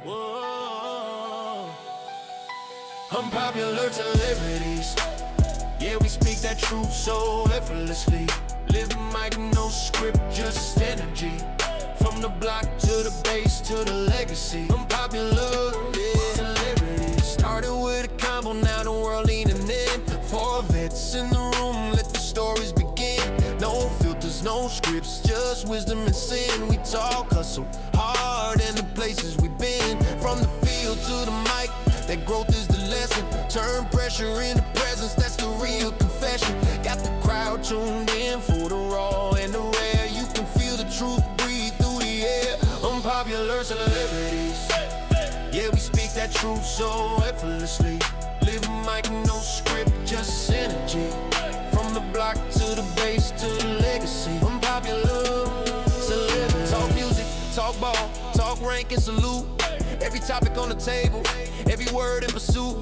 Whoa. Unpopular celebrities. Yeah, we speak that truth so effortlessly. Living like no script, just energy. From the block to the base to the legacy. Unpopular, yeah, celebrities. Started with a combo, now the world leaning in. Four vets in the room, let the stories begin. No filters, no scripts, just wisdom and sin. We talk, hustle hard, and the places we've been. From the field to the mic, that growth is the lesson. Turn pressure into presence, that's the real confession. Got the crowd tuned in for the raw and the rare. You can feel the truth breathe through the air. Unpopular celebrities. Yeah, we speak that truth so effortlessly. Living like no script, just energy. From the block to the base to the legacy. Unpopular celebrities. Talk music, talk ball, talk rank and salute. Every topic on the table, every word in pursuit.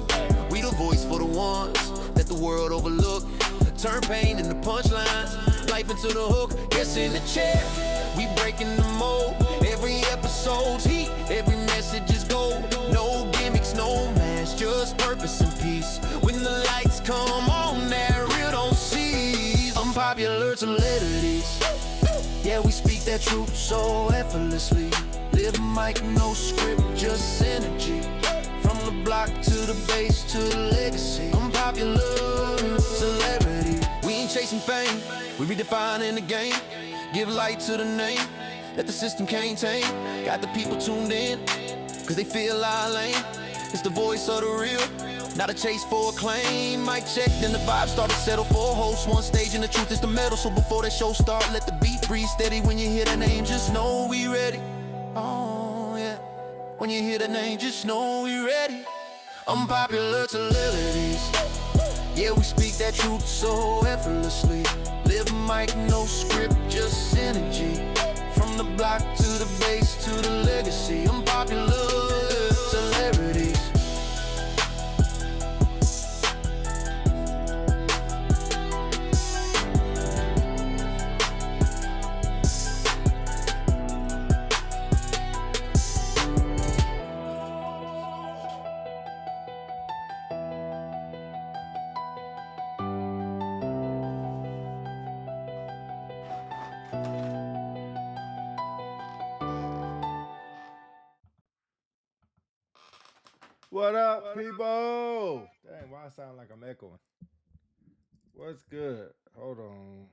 We the voice for the ones that the world overlook. Turn pain into punchlines, life into the hook. Yes, in the chair, we breaking the mold. Every episode's heat, every message is gold. No gimmicks, no mask, just purpose and peace. When the lights come on, that real don't cease. Unpopular celebrities. Yeah, we speak that truth so effortlessly. Living like no script, just energy. From the block to the base to the legacy. Unpopular celebrity. We ain't chasing fame, we redefining the game. Give light to the name that the system can't tame. Got the people tuned in, cause they feel our lane. It's the voice of the real, not a chase for acclaim. Mic check, then the vibe start to settle for a host. One stage and the truth is the metal. So before that show start, let the beat breathe steady. When you hear that name, just know we ready. Oh yeah, when you hear the name, just know we ready. Unpopular celebrities. Yeah, we speak that truth so effortlessly. Living like no script, just energy. From the block to the base to the legacy. Unpopular celebrities. What up, people? Dang, why I sound like I'm echoing? What's good? Hold on.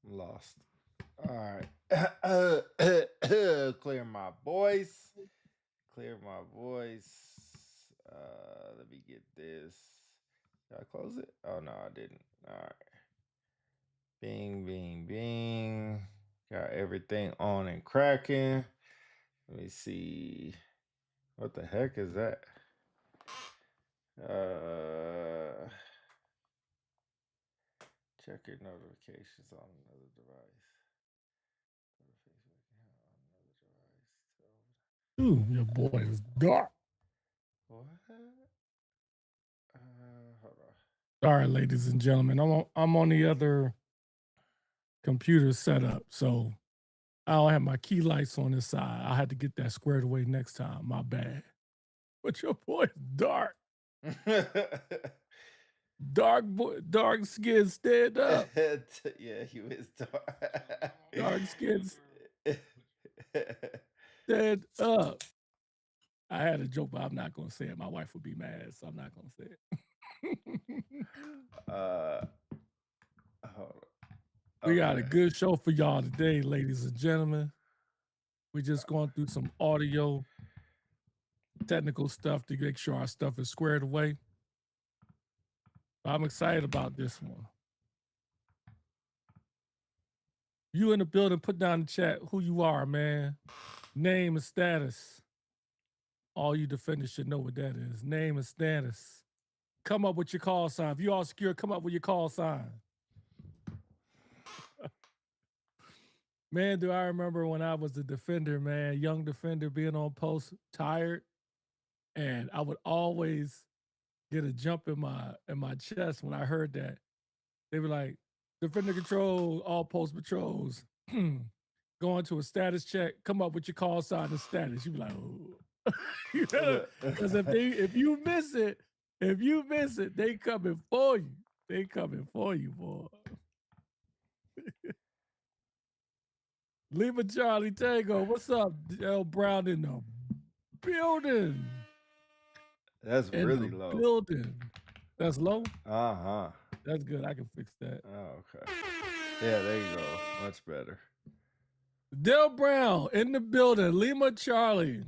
I'm lost. All right. Clear my voice. Clear my voice. Let me get this. Did I close it? Oh, no, I didn't. All right. Bing, bing, bing. Got everything on and cracking. Let me see. What the heck is that? Check your notifications on another device. Ooh, your boy is dark. What? Hold on. All right, ladies and gentlemen, I'm on the other computer setup, so I don't have my key lights on this side. I had to get that squared away next time. My bad. But your boy is dark. Dark skin, stand up. Yeah, he is dark. Dark skin, stand up. I had a joke, but I'm not gonna say it. My wife would be mad, so I'm not gonna say it. Hold on. We got a good show for y'all today, ladies and gentlemen. We're just going through some audio technical stuff to make sure our stuff is squared away. I'm excited about this one. You in the building, put down in the chat who you are, man. Name and status. All you defenders should know what that is. Name and status. Come up with your call sign. If you all secure, come up with your call sign. Man, do I remember when I was a defender, man, young defender, being on post, tired, and I would always get a jump in my chest when I heard that. They were like, Defender control, all post patrols. Going to a status check, come up with your call sign and status. You be like, oh. Because if you miss it, they coming for you. They coming for you, boy. Lima Charlie Tango, what's up? L Brown in the building. That's In really the low. building. That's low? Uh-huh. That's good. I can fix that. Oh, okay. Yeah, there you go. Much better. Del Brown in the building. Lima Charlie.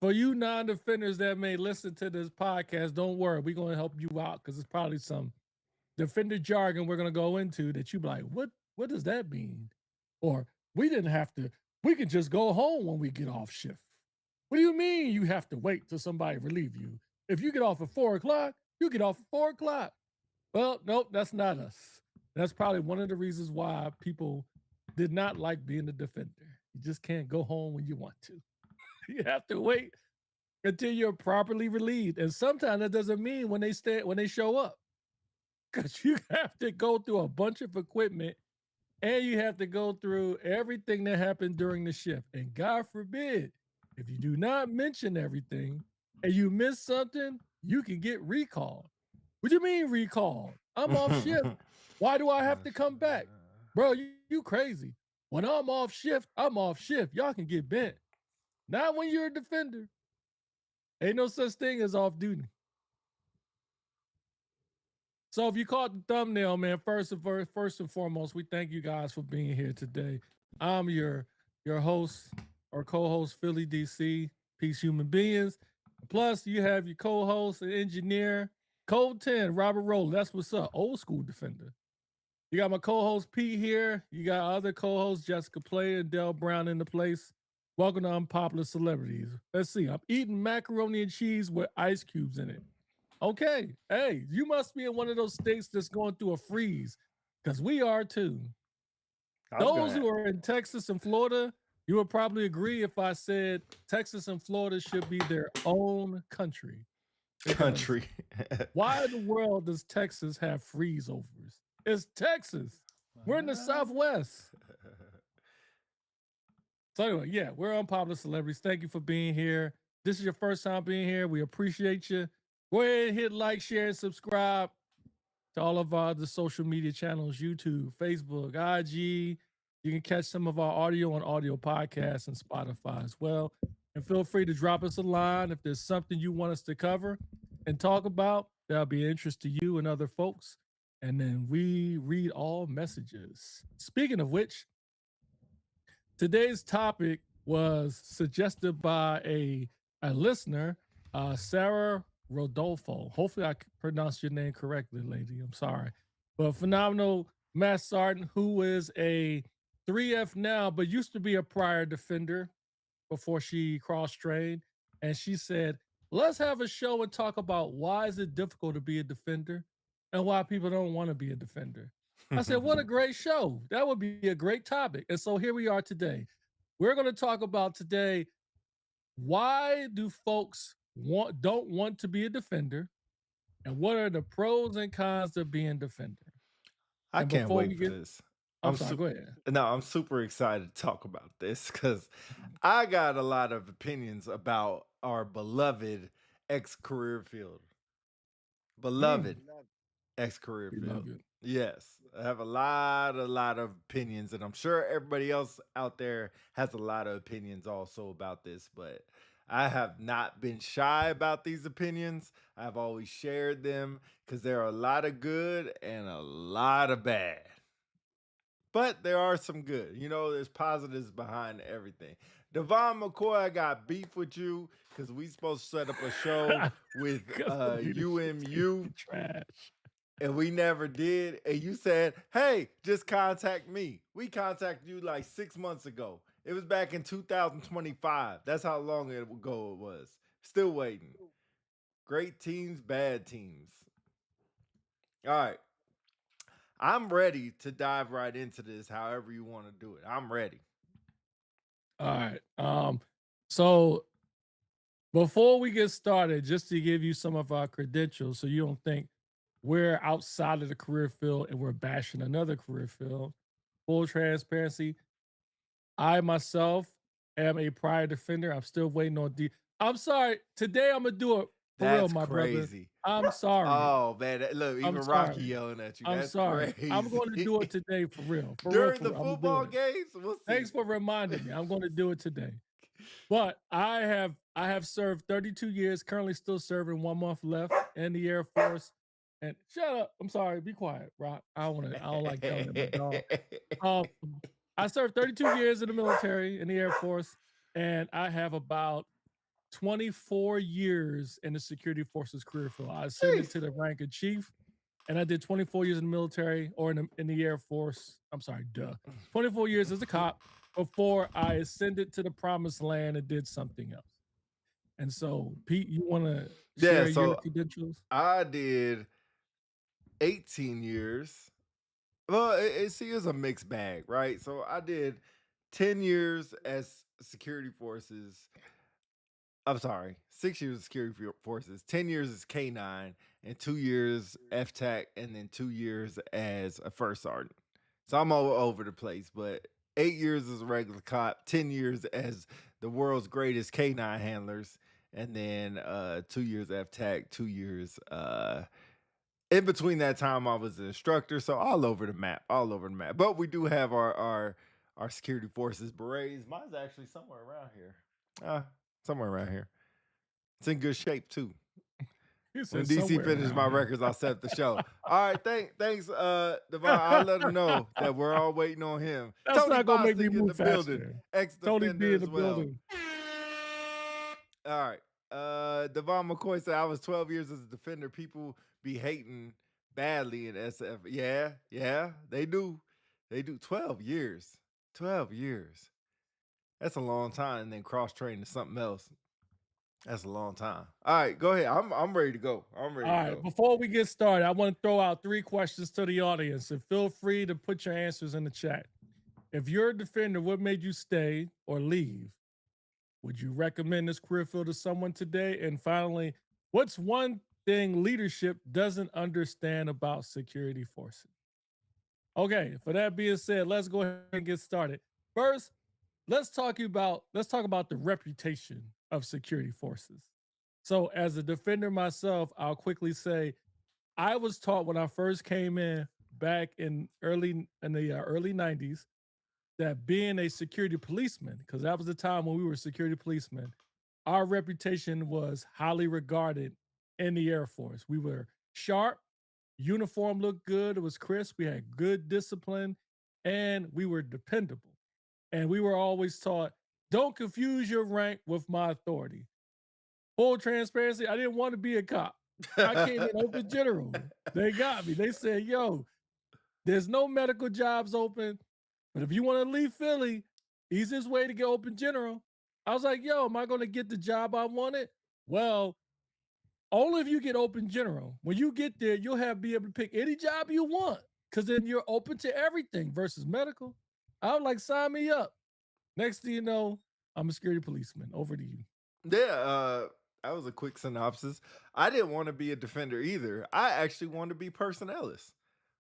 For you non-defenders that may listen to this podcast, don't worry. We're going to help you out because it's probably some defender jargon we're going to go into that you be like, what does that mean? Or we can just go home when we get off shift. What do you mean you have to wait till somebody relieve you? If you get off at 4 o'clock, you get off at 4 o'clock. Well, nope, that's not us. That's probably one of the reasons why people did not like being a defender. You just can't go home when you want to. You have to wait until you're properly relieved. And sometimes that doesn't mean when they show up. Because you have to go through a bunch of equipment and you have to go through everything that happened during the shift. And God forbid, if you do not mention everything and you miss something, you can get recalled. What do you mean recalled? I'm off shift. Why do I have to come back? Bro, you crazy. When I'm off shift, I'm off shift. Y'all can get bent. Not when you're a defender. Ain't no such thing as off duty. So if you caught the thumbnail, man, first and foremost, we thank you guys for being here today. I'm your host or co-host, Philly DC, Peace Human Beings. Plus, you have your co-host and engineer, Code 10, Robert Roll. That's what's up, old school defender. You got my co-host Pete here. You got other co-hosts, Jessica Play and Del Brown in the place. Welcome to Unpopular Celebrities. Let's see. I'm eating macaroni and cheese with ice cubes in it. Okay. Hey, you must be in one of those states that's going through a freeze, because we are too. Those who are in Texas and Florida, you would probably agree if I said Texas and Florida should be their own country. Country. Why in the world does Texas have freeze overs? It's Texas. We're in the Southwest. So anyway, yeah, we're Unpopular Celebrities. Thank you for being here. This is your first time being here. We appreciate you. Go ahead and hit like, share, and subscribe to all of our other social media channels, YouTube, Facebook, IG. You can catch some of our audio on audio podcasts and Spotify as well. And feel free to drop us a line if there's something you want us to cover and talk about. That'll be of interest to you and other folks. And then we read all messages. Speaking of which, today's topic was suggested by a listener, Sarah Rodolfo. Hopefully I pronounced your name correctly, lady. I'm sorry. But phenomenal Matt Sarton, who is a 3F now, but used to be a prior defender before she cross-trained. And she said, let's have a show and talk about why is it difficult to be a defender and why people don't want to be a defender. I said, what a great show. That would be a great topic. And so here we are today. We're going to talk about today, why do folks don't want to be a defender, and what are the pros and cons of being a defender? I can't wait for this. I'm sorry, go ahead. No, I'm super excited to talk about this because I got a lot of opinions about our beloved ex-career field. Beloved ex-career field. Yes, I have a lot of opinions, and I'm sure everybody else out there has a lot of opinions also about this, but I have not been shy about these opinions. I've always shared them because there are a lot of good and a lot of bad. But there are some good. You know, there's positives behind everything. Devon McCoy, I got beef with you because we supposed to set up a show with UMU. Trash. And we never did. And you said, hey, just contact me. We contacted you like 6 months ago. It was back in 2025. That's how long ago it was. Still waiting. Great teams, bad teams. All right. I'm ready to dive right into this however you want to do it. I'm ready. All right. So before we get started, just to give you some of our credentials so you don't think we're outside of the career field and we're bashing another career field. Full transparency, I myself am a prior defender. I'm still waiting on I'm sorry. Today I'm gonna do it for real, That's my brother. crazy. I'm sorry. Oh man, look, I'm even Rocky sorry. yelling at you. I'm That's sorry. I'm crazy. going to do it today for real. For real, During for the real. I'm gonna do football it. games, we'll see. Thanks for reminding me. I'm going to do it today. But I have served 32 years, currently still serving 1 month left in the Air Force. And shut up. I'm sorry. Be quiet, Rock. I don't like yelling at my dog. Um, I served 32 years in the military in the Air Force, and I have about 24 years in the security forces career field. I ascended to the rank of chief, and I did 24 years in the military or in the Air Force. I'm sorry, 24 years as a cop before I ascended to the promised land and did something else. And so, Pete, you want to Yeah, share your so credentials? I did 18 years. Well, see, it's a mixed bag, right? So I did 10 years as security forces. I'm sorry, 6 years of security forces, 10 years as K9, and 2 years FTAC, and then 2 years as a first sergeant. So I'm all over the place, but 8 years as a regular cop, 10 years as the world's greatest K9 handlers, and then 2 years FTAC, 2 years in between that time I was an instructor, so all over the map, all over the map. But we do have our security forces berets. Mine's actually somewhere around here. Somewhere around here. It's in good shape too. He When said DC somewhere finishes around my here. records, I'll set up the show. All right, thanks, Devon. I'll let him know that we're all waiting on him. That's Tony not gonna make me Bostic in the move building, faster. Tony ex-defender B in the as well. building. All right. Devon McCoy said I was 12 years as a defender. People be hating badly in SF. Yeah, they do. They do. 12 years. 12 years. That's a long time. And then cross train to something else. That's a long time. All right, go ahead. I'm ready to go. I'm ready All to right, go. before we get started, I want to throw out 3 questions to the audience, and feel free to put your answers in the chat. If you're a defender, what made you stay or leave? Would you recommend this career field to someone today? And finally, what's one thing leadership doesn't understand about security forces? Okay, for that being said, let's go ahead and get started. First, let's talk about the reputation of security forces. So, as a defender myself, I'll quickly say I was taught when I first came in back in the early 90s that being a security policeman, because that was the time when we were security policemen, our reputation was highly regarded in the Air Force. We were sharp, uniform looked good, it was crisp, we had good discipline, and we were dependable. And we were always taught, don't confuse your rank with my authority. Full transparency, I didn't want to be a cop. I came in open general. They got me. They said, yo, there's no medical jobs open, but if you want to leave Philly, easiest way to get open general. I was like, yo, am I going to get the job I wanted? Well, only if you get open general. When you get there, you'll be able to pick any job you want because then you're open to everything versus medical. I was like, sign me up. Next thing you know, I'm a security policeman. Over to you. Yeah, that was a quick synopsis. I didn't want to be a defender either. I actually wanted to be personnelist,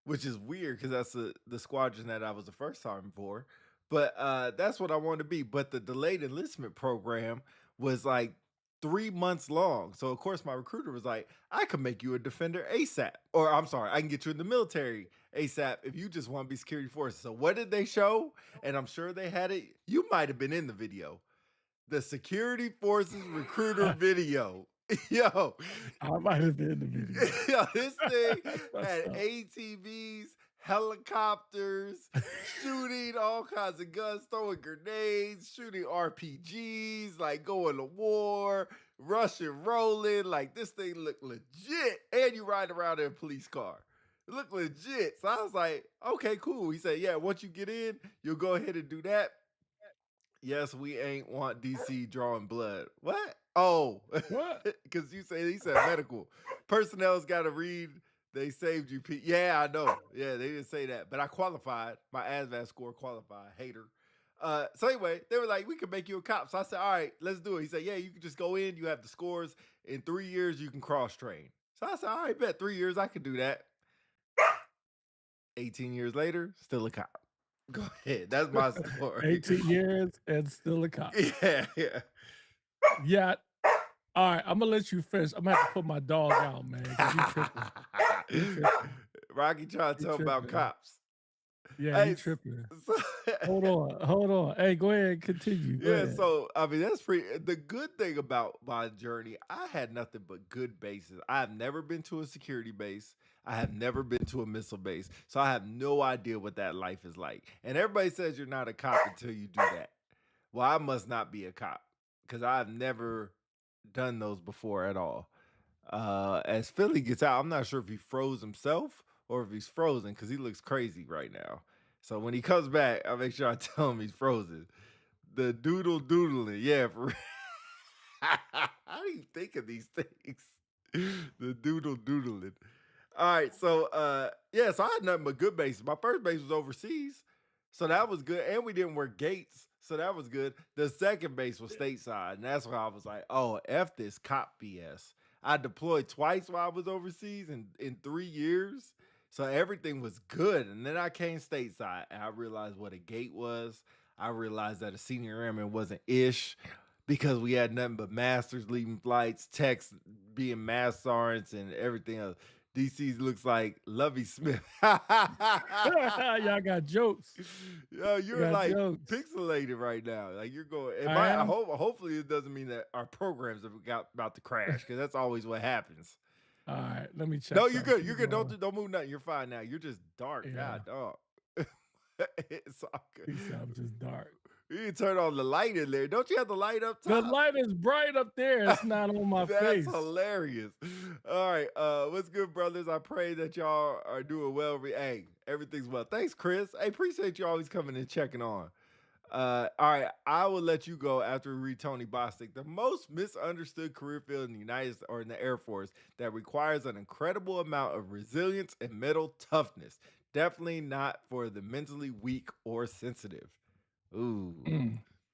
which is weird because that's the squadron that I was the first time for. But that's what I wanted to be. But the delayed enlistment program was like 3 months long. So of course my recruiter was like, I can make you a defender ASAP. Or I'm sorry, I can get you in the military ASAP if you just want to be security forces. So what did they show? And I'm sure they had it. You might have been in the video, the security forces recruiter video. Yo, I might have been in the video. yo, this thing That's had up. ATVs, helicopters, shooting all kinds of guns, throwing grenades, shooting RPGs, like going to war, Russian rolling. Like this thing looked legit. And you ride around in a police car. It looked legit. So I was like, okay, cool. He said, yeah, once you get in, you'll go ahead and do that. Yes, we ain't want DC drawing blood. What? Oh, What? because he said medical personnel's got to read. They saved you. Yeah, I know. Yeah, they didn't say that, but I qualified. My ASVAB score qualified. Hater. So anyway, they were like, we can make you a cop. So I said, all right, let's do it. He said, yeah, you can just go in. You have the scores. In 3 years, you can cross train. So I said, all right, bet 3 years I could do that. 18 years later, still a cop. Go ahead. That's my story. 18 years and still a cop. Yeah, yeah. Yeah. All right, I'm gonna let you finish. I'm gonna have to put my dog out, man, because he tripping. He tripping. Rocky trying to He tell about tripping. cops. Yeah, he Hey, tripping. so, Hold on. Hey, go ahead, continue. Go yeah, ahead. so I mean that's pretty the good thing about my journey, I had nothing but good bases. I have never been to a security base. I have never been to a missile base. So I have no idea what that life is like. And everybody says you're not a cop until you do that. Well, I must not be a cop because I've never done those before at all. As Philly gets out, I'm not sure if he froze himself or if he's frozen because he looks crazy right now. So when he comes back, I'll make sure I tell him he's frozen. The doodling, yeah. For real. How do you think of these things? The doodling. All right, so yeah, so I had nothing but good bases. My first base was overseas, so that was good, and we didn't wear gates, so that was good. The second base was stateside, and that's why I was like, oh, f this cop BS. I deployed twice while I was overseas in 3 years, so everything was good. And then I came stateside, and I realized what a gate was. I realized that a senior airman wasn't ish because we had nothing but masters leaving flights, techs being master sergeants, and everything else. DC looks like Lovey Smith. Y'all got jokes. Yo, You you're got like jokes. pixelated right now. Like you're going. And I am. hopefully it doesn't mean that our programs have got about to crash because that's always what happens. All right, let me check. No, you're something. good. You're Keep good. going. Don't move nothing. You're fine now. You're just dark. Yeah. God, dog. It's all good. He said I'm just dark. You can turn on the light in there. Don't you have the light up The top? light is bright up there. It's not on my That's face. hilarious. All right. What's good, brothers? I pray that y'all are doing well. Hey, everything's well. Thanks, Chris. I appreciate you always coming and checking on. All right. I will let you go after we read Tony Bostic. The most misunderstood career field in the in the Air Force that requires an incredible amount of resilience and mental toughness. Definitely not for the mentally weak or sensitive. Ooh.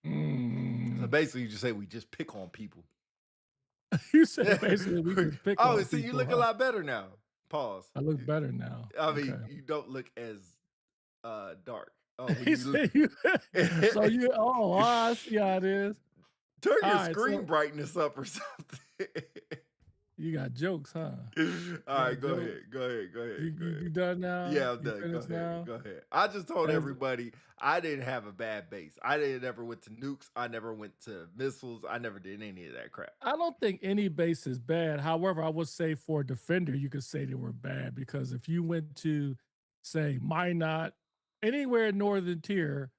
So basically, you just say we just pick on people. You said basically we just pick on see, you people, look a lot better now. Pause. I look better now. I mean, Okay. you don't look as dark. Oh, He said you. So you. Oh, I see how it is. Turn your All right, screen so- brightness up or something. You got jokes, huh? All right, go jokes. ahead. Go ahead. You done now? Yeah, I'm You done. Go finished ahead. now? Go ahead. I just told As- everybody I didn't have a bad base. I didn't ever went to nukes. I never went to missiles. I never did any of that crap. I don't think any base is bad. However, I would say for a defender, you could say they were bad because if you went to, say, Minot, anywhere in northern tier,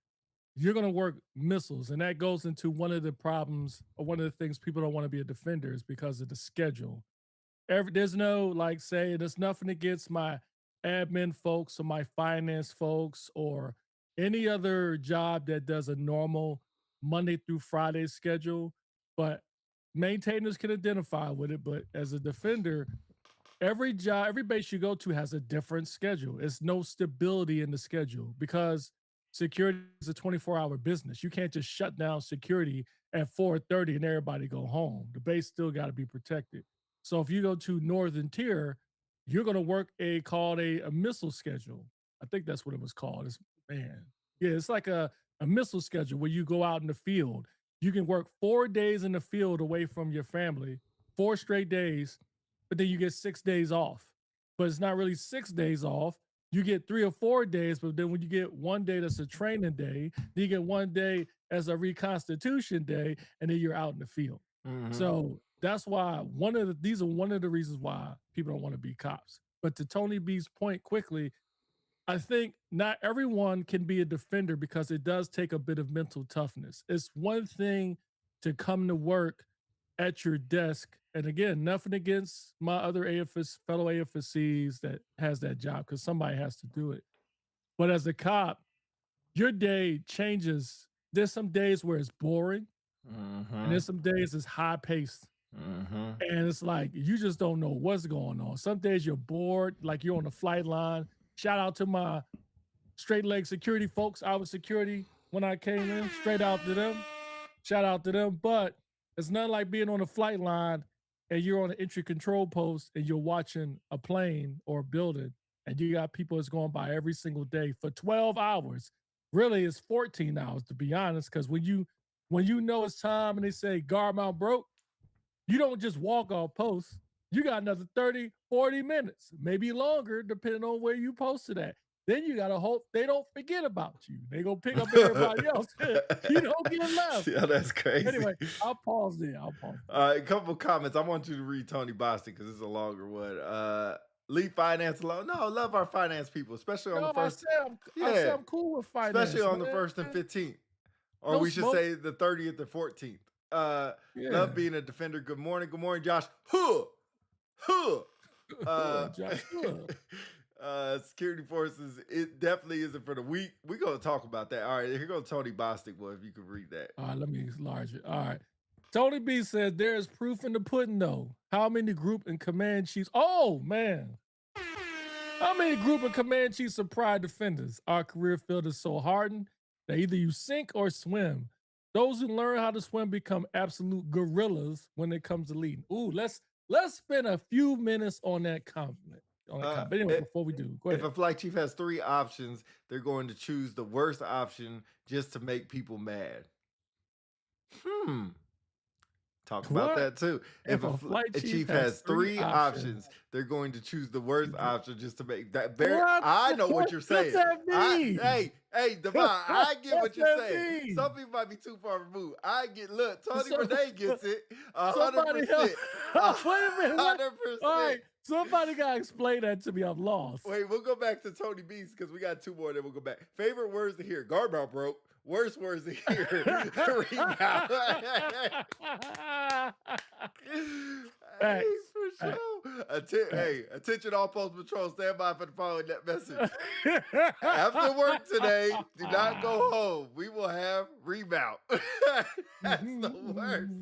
you're going to work missiles, and that goes into one of the problems or one of the things people don't want to be a defender is because of the schedule. There's no like say there's nothing against my admin folks or my finance folks or any other job that does a normal Monday through Friday schedule, but maintainers can identify with it. But as a defender, every job, every base you go to has a different schedule. It's no stability in the schedule because security is a 24-hour business. You can't just shut down security at 4:30 and everybody go home. The base still got to be protected. So if you go to Northern Tier, you're going to work called a missile schedule. I think that's what it was called. Yeah, it's like a missile schedule where you go out in the field. You can work 4 days in the field away from your family, 4 straight days, but then you get 6 days off. But it's not really 6 days off. You get 3 or 4 days, but then when you get one day that's a training day, then you get one day as a reconstitution day, and then you're out in the field. Mhm. So that's why these are one of the reasons why people don't want to be cops. But to Tony B's point quickly, I think not everyone can be a defender because it does take a bit of mental toughness. It's one thing to come to work at your desk. And again, nothing against my other fellow AFSCs that has that job because somebody has to do it. But as a cop, your day changes. There's some days where it's boring, and there's some days it's high paced. And it's like you just don't know what's going on. Some days you're bored, like you're on the flight line. Shout out to my straight leg security folks. I was security when I came in. Straight out to them. Shout out to them. But it's not like being on the flight line and you're on an entry control post and you're watching a plane or a building and you got people that's going by every single day for 12 hours. Really, it's 14 hours to be honest, because when you know it's time and they say guard mount broke, you don't just walk off post. You got another 30, 40 minutes, maybe longer, depending on where you posted at. Then you gotta hope they don't forget about you. They gonna pick up everybody else. You don't get left. Yeah, that's crazy. Anyway, I'll pause there. I'll pause there. All right, a couple comments. I want you to read Tony Boston because it's a longer one. Leave finance alone. No, love our finance people, especially on the first. I said I'm cool with finance. Especially on the 1st and 15th. Or No we should smoke. say the 30th and 14th. Yeah. Love being a defender. Good morning. Good morning, Josh. Huh. Josh, Security forces, it definitely isn't for the weak. We're going to talk about that. All right, here goes Tony Bostic. Well, if you could read that. All right, let me enlarge it. All right. Tony B says there is proof in the pudding, though. How many group and command chiefs? Oh, man. How many group and command chiefs are pride defenders? Our career field is so hardened that either you sink or swim. Those who learn how to swim become absolute gorillas when it comes to leading. Ooh, let's spend a few minutes on that compliment. But anyway, before we do, go ahead. If a flight chief has 3 options, they're going to choose the worst option just to make people mad. Talk about that too. If a flight chief has 3 options, they're going to choose the worst option just to make that. I know what you're saying. Hey, Devon, I get what you're saying. Some people might be too far removed. I get. Look, Tony Renee gets it. 100%. Wait a minute. 100%. All right, somebody gotta explain that to me. I'm lost. Wait, we'll go back to Tony B's because we got 2 more. Then we'll go back. Favorite words to hear: guard mount broke. Worst words to hear: rebound. Hey, for sure. Hey, attention all post patrol. Stand by for the following net message. After work today, do not go home. We will have rebound. That's the worst.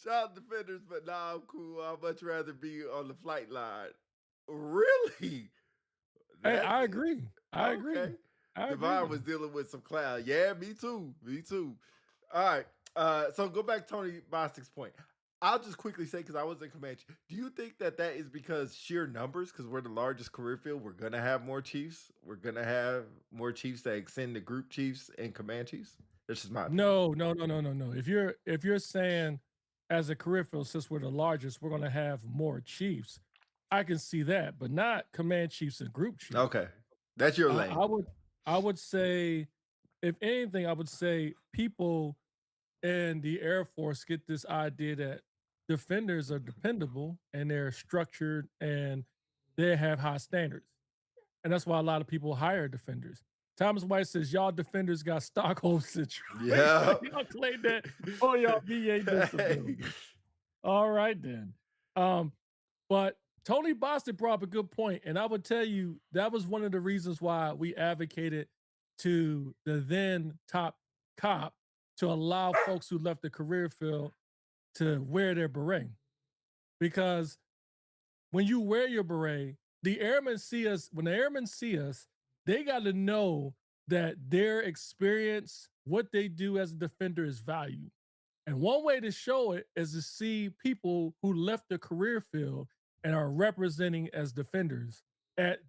Shout out defenders, but nah, I'm cool. I'd much rather be on the flight line. Really? Hey, I agree. I agree. Devon was dealing with some cloud. Yeah, me too. All right. So go back to Tony Bostic's point. I'll just quickly say, because I was in Comanche, do you think that is because sheer numbers, because we're the largest career field, we're going to have more chiefs? We're going to have more chiefs that extend the group chiefs and command chiefs? This is my opinion. No. If you're saying as a career field, since we're the largest, we're going to have more chiefs, I can see that, but not command chiefs and group chiefs. Okay. That's your lane. I would say, if anything, I would say people in the Air Force get this idea that defenders are dependable and they're structured and they have high standards. And that's why a lot of people hire defenders. Thomas White says, y'all defenders got Stockholm syndrome. Yeah. Y'all claim that on y'all VA disability. All right, then. But Tony Boston brought up a good point, and I would tell you that was one of the reasons why we advocated to the then top cop to allow folks who left the career field to wear their beret. Because when you wear your beret, the airmen see us, when the airmen see us, they got to know that their experience, what they do as a defender is valued. And one way to show it is to see people who left the career field and are representing as defenders at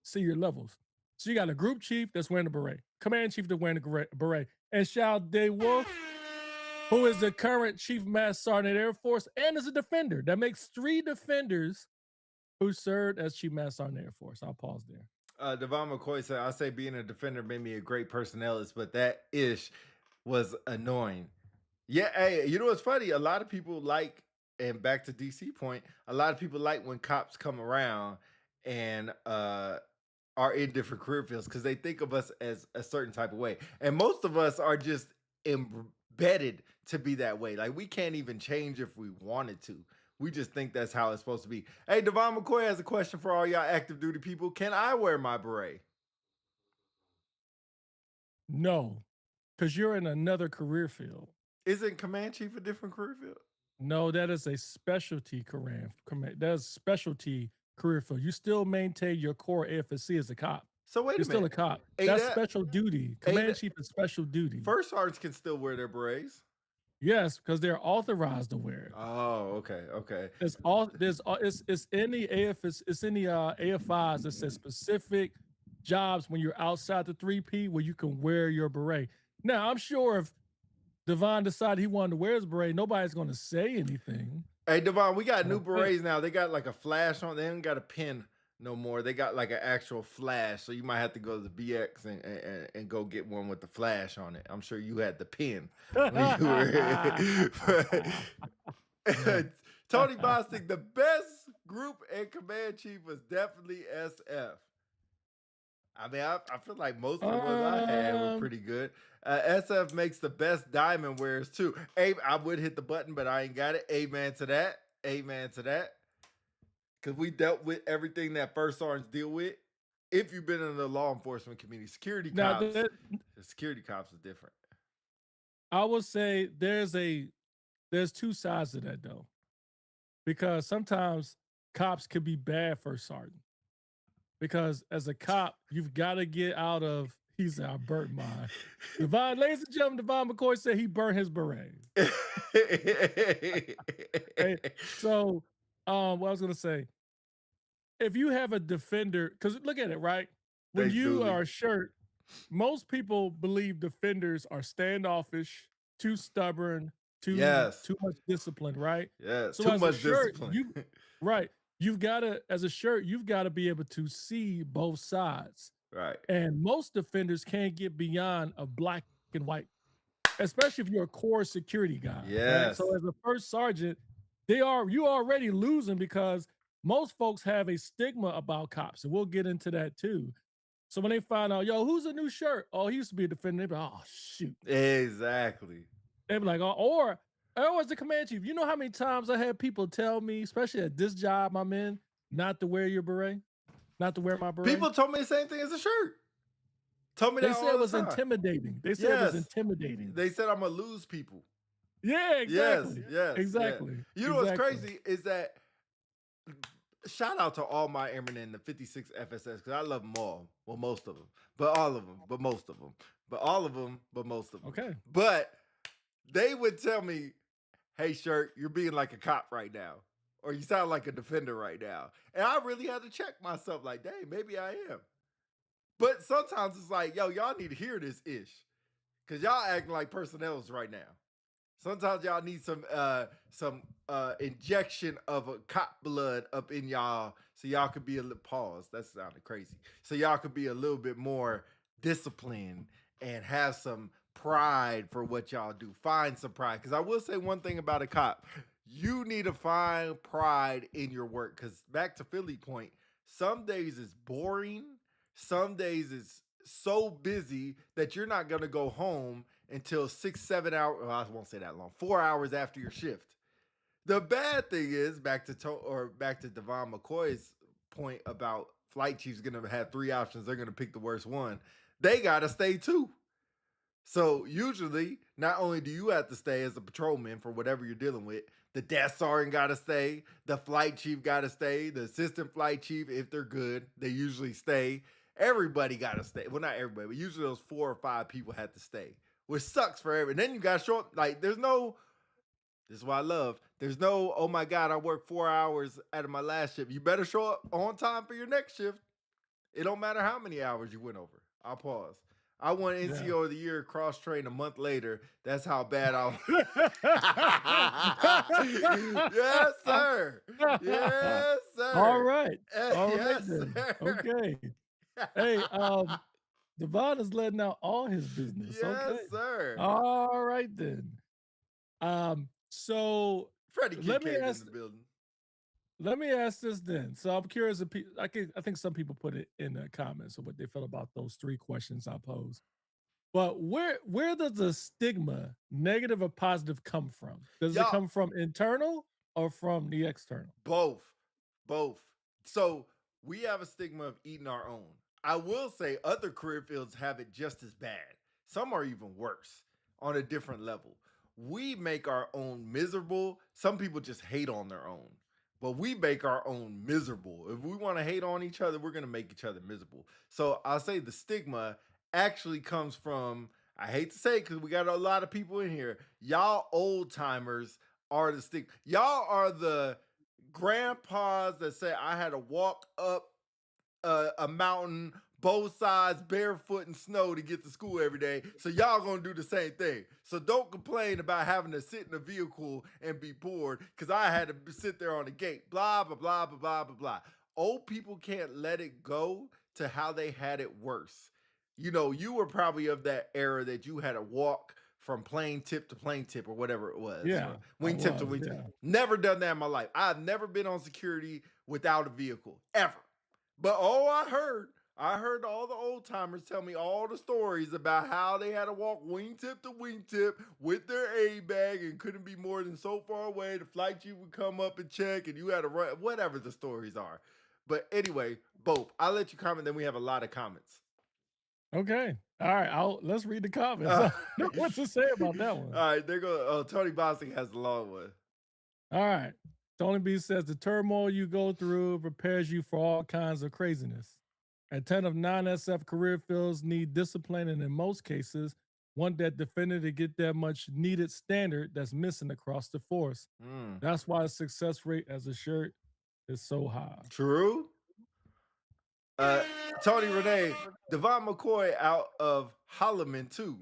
senior levels. So you got a group chief that's wearing a beret, command chief that's wearing a beret, and Shao Day Wolf, who is the current chief master sergeant Air Force and is a defender. That makes 3 defenders who served as chief master sergeant Air Force. I'll pause there. Devon McCoy said, I say being a defender made me a great personnelist, but that ish was annoying. Yeah, hey, you know what's funny? A lot of people like, and back to DC point, a lot of people like when cops come around and are in different career fields because they think of us as a certain type of way. And most of us are just embedded to be that way. Like, we can't even change if we wanted to. We just think that's how it's supposed to be. Hey, Devon McCoy has a question for all y'all active duty people. Can I wear my beret? No, because you're in another career field. Isn't command chief a different career field? No, that is a specialty career. That's specialty career field. You still maintain your core AFSC as a cop. So wait a minute. You're still a cop. That's special duty. Command chief is special duty. First sergeants can still wear their berets. Yes, because they're authorized to wear it. Oh, okay, okay. It's in the it's in the AFIs that says specific jobs when you're outside the 3P where you can wear your beret. Now, I'm sure if Devon decided he wanted to wear his beret, nobody's going to say anything. Hey, Devon, we got new Okay. berets now. They got like a flash on. They don't got a pin no more. They got like an actual flash. So you might have to go to the BX and go get one with the flash on it. I'm sure you had the pin when you were. Tony Bostic, the best group and command chief was definitely SF. I mean, I feel like most of the ones I had were Um, pretty good. SF makes the best diamond wearers too. I would hit the button, but I ain't got it. Amen to that. Amen to that. Because we dealt with everything that First Sergeants deal with. If you've been in the law enforcement community, security now cops, that, the security cops is different. I will say there's two sides to that though, because sometimes cops can be bad first sergeant. Because as a cop, you've got to get out of. He said, "I burnt mine." Devon, ladies and gentlemen, Devon McCoy said he burnt his beret. Hey, so, what I was gonna say, if you have a defender, because look at it, right? When Thanks, you Dooley. are a shirt, most people believe defenders are standoffish, too stubborn, Yes. too much discipline, right? Yes. So Too as a much shirt, discipline. right, you've got to, as a shirt, you've got to be able to see both sides. Right. And most defenders can't get beyond a black and white, especially if you're a core security guy, right? So Yes. as a first sergeant, you already losing because most folks have a stigma about cops, and we'll get into that too. So when they find out, yo, who's a new shirt? Oh, he used to be a defender. They be like, oh shoot. Exactly. They be like, oh, or as the command chief. You know how many times I had people tell me, especially at this job I'm in, not to wear your beret, not to wear my beret. People told me the same thing as a shirt. Told me They that said all it the was time. intimidating. They said it was Yes. intimidating. They said I'm gonna lose people. Yeah, exactly. Yes, yes, Exactly. Yeah. You know what's Exactly. crazy is that shout out to all my airmen in the 56 FSS because I love them all. Well, most of them, but all of them, but most of them, but all of them, but most of them. Okay. But they would tell me, "Hey, Shirt, you're being like a cop right now, or you sound like a defender right now," and I really had to check myself, like, "Dang, maybe I am." But sometimes it's like, "Yo, y'all need to hear this ish," because y'all acting like personnels right now. Sometimes y'all need some injection of a cop blood up in y'all so y'all could be a little pause. That sounded crazy. So y'all could be a little bit more disciplined and have some pride for what y'all do. Find some pride. Because I will say one thing about a cop. You need to find pride in your work. Because back to Philly point, some days it's boring. Some days it's so busy that you're not going to go home until 6-7 hours. Well, I won't say that long. 4 hours after your shift. The bad thing is back to Devon McCoy's point about flight chiefs going to have 3 options. They're going to pick the worst one. They got to stay too. So usually, not only do you have to stay as a patrolman for whatever you're dealing with, the desk sergeant got to stay, the flight chief got to stay, the assistant flight chief, if they're good, they usually stay. Everybody got to stay. Well, not everybody, but usually those 4 or 5 people had to stay, which sucks for everybody. And then you got to show up. Like, this is what I love. There's no, oh my God, I worked 4 hours out of my last shift. You better show up on time for your next shift. It don't matter how many hours you went over. I'll pause. I won NCO of the year cross train a month later. That's how bad I was. Yes, sir. Yes, sir. All right. Yes, Then. sir. Okay. Hey, Devon is letting out all his business. Yes, Okay. sir. All right then. So Freddie let me Kincaid in ask. the building. Let me ask this then. So I'm curious if I think some people put it in the comments of what they feel about those 3 questions I posed. But where does the stigma, negative or positive, come from? Does it come from internal or from the external? Both. So we have a stigma of eating our own. I will say other career fields have it just as bad. Some are even worse on a different level. We make our own miserable. Some people just hate on their own. But we make our own miserable. If we want to hate on each other, we're going to make each other miserable. So I'll say the stigma actually comes from I hate to say it because we got a lot of people in here. Y'all old timers are the stick. Y'all are the grandpas that say I had to walk up a mountain, both sides, barefoot in snow to get to school every day. So y'all gonna do the same thing. So don't complain about having to sit in a vehicle and be bored because I had to sit there on the gate. Blah blah blah blah blah blah blah. Old people can't let it go to how they had it worse. You know, you were probably of that era that you had to walk from plane tip to plane tip or whatever it was, Yeah, or I wingtip to was. wingtip. Yeah. Never done that in my life. I've never been on security without a vehicle ever. But oh, I heard all the old timers tell me all the stories about how they had to walk wingtip to wingtip with their A bag and couldn't be more than so far away. The flight chief would come up and check, and you had to run. Whatever the stories are. But anyway, both. I'll let you comment. Then we have a lot of comments. Okay. All right. Let's read the comments. Uh, I don't know what to say about that one. all right, there go. Oh, Tony Bostic has the long one. All right. Tony B says the turmoil you go through prepares you for all kinds of craziness. A ton of non-SF career fields need discipline, and in most cases, want that defender to get that much needed standard that's missing across the force. That's why the success rate as a shirt is so high. True. Tony Renee, Devon McCoy out of Holloman too.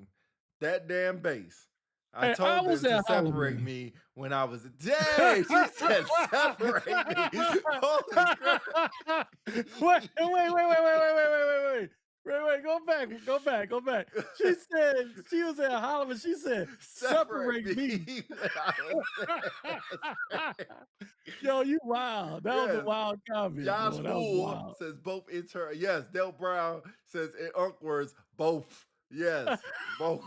That damn base. I Hey, I told was them to at separate Holloman. me when I was. Dang, she said separate me. Holy crap. Wait, go back. She said she was at Holloman. She said, separate me. when I was Yo, you wild. That was a Yes. wild comment. Josh Boy, that was Fool wild. says both intern. Yes, Del Brown says in Unk words, both. Yes, both.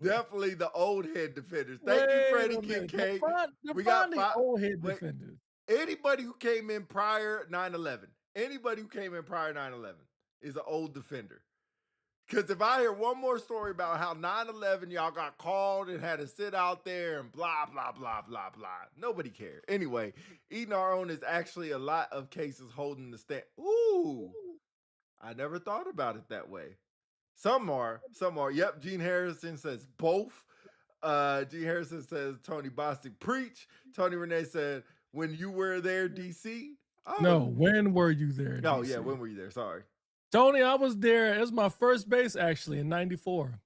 Definitely the old head defenders. Thank you, Freddie Kincaid. We got five. old head Wait, defenders. anybody who came in prior 9/11, anybody who came in prior 9/11 is an old defender. Because if I hear one more story about how 9/11 y'all got called and had to sit out there and blah, blah, blah, blah, blah, nobody cared. Anyway, eating our own is actually a lot of cases holding the stand. Ooh, I never thought about it that way. Some are. Yep, Gene Harrison says both. Gene Harrison says Tony Bostic preach. Tony Renee said, when you were there, DC? Oh. No, when were you there? Oh, yeah, when were you there? Sorry. Tony, I was there. It was my first base actually in '94.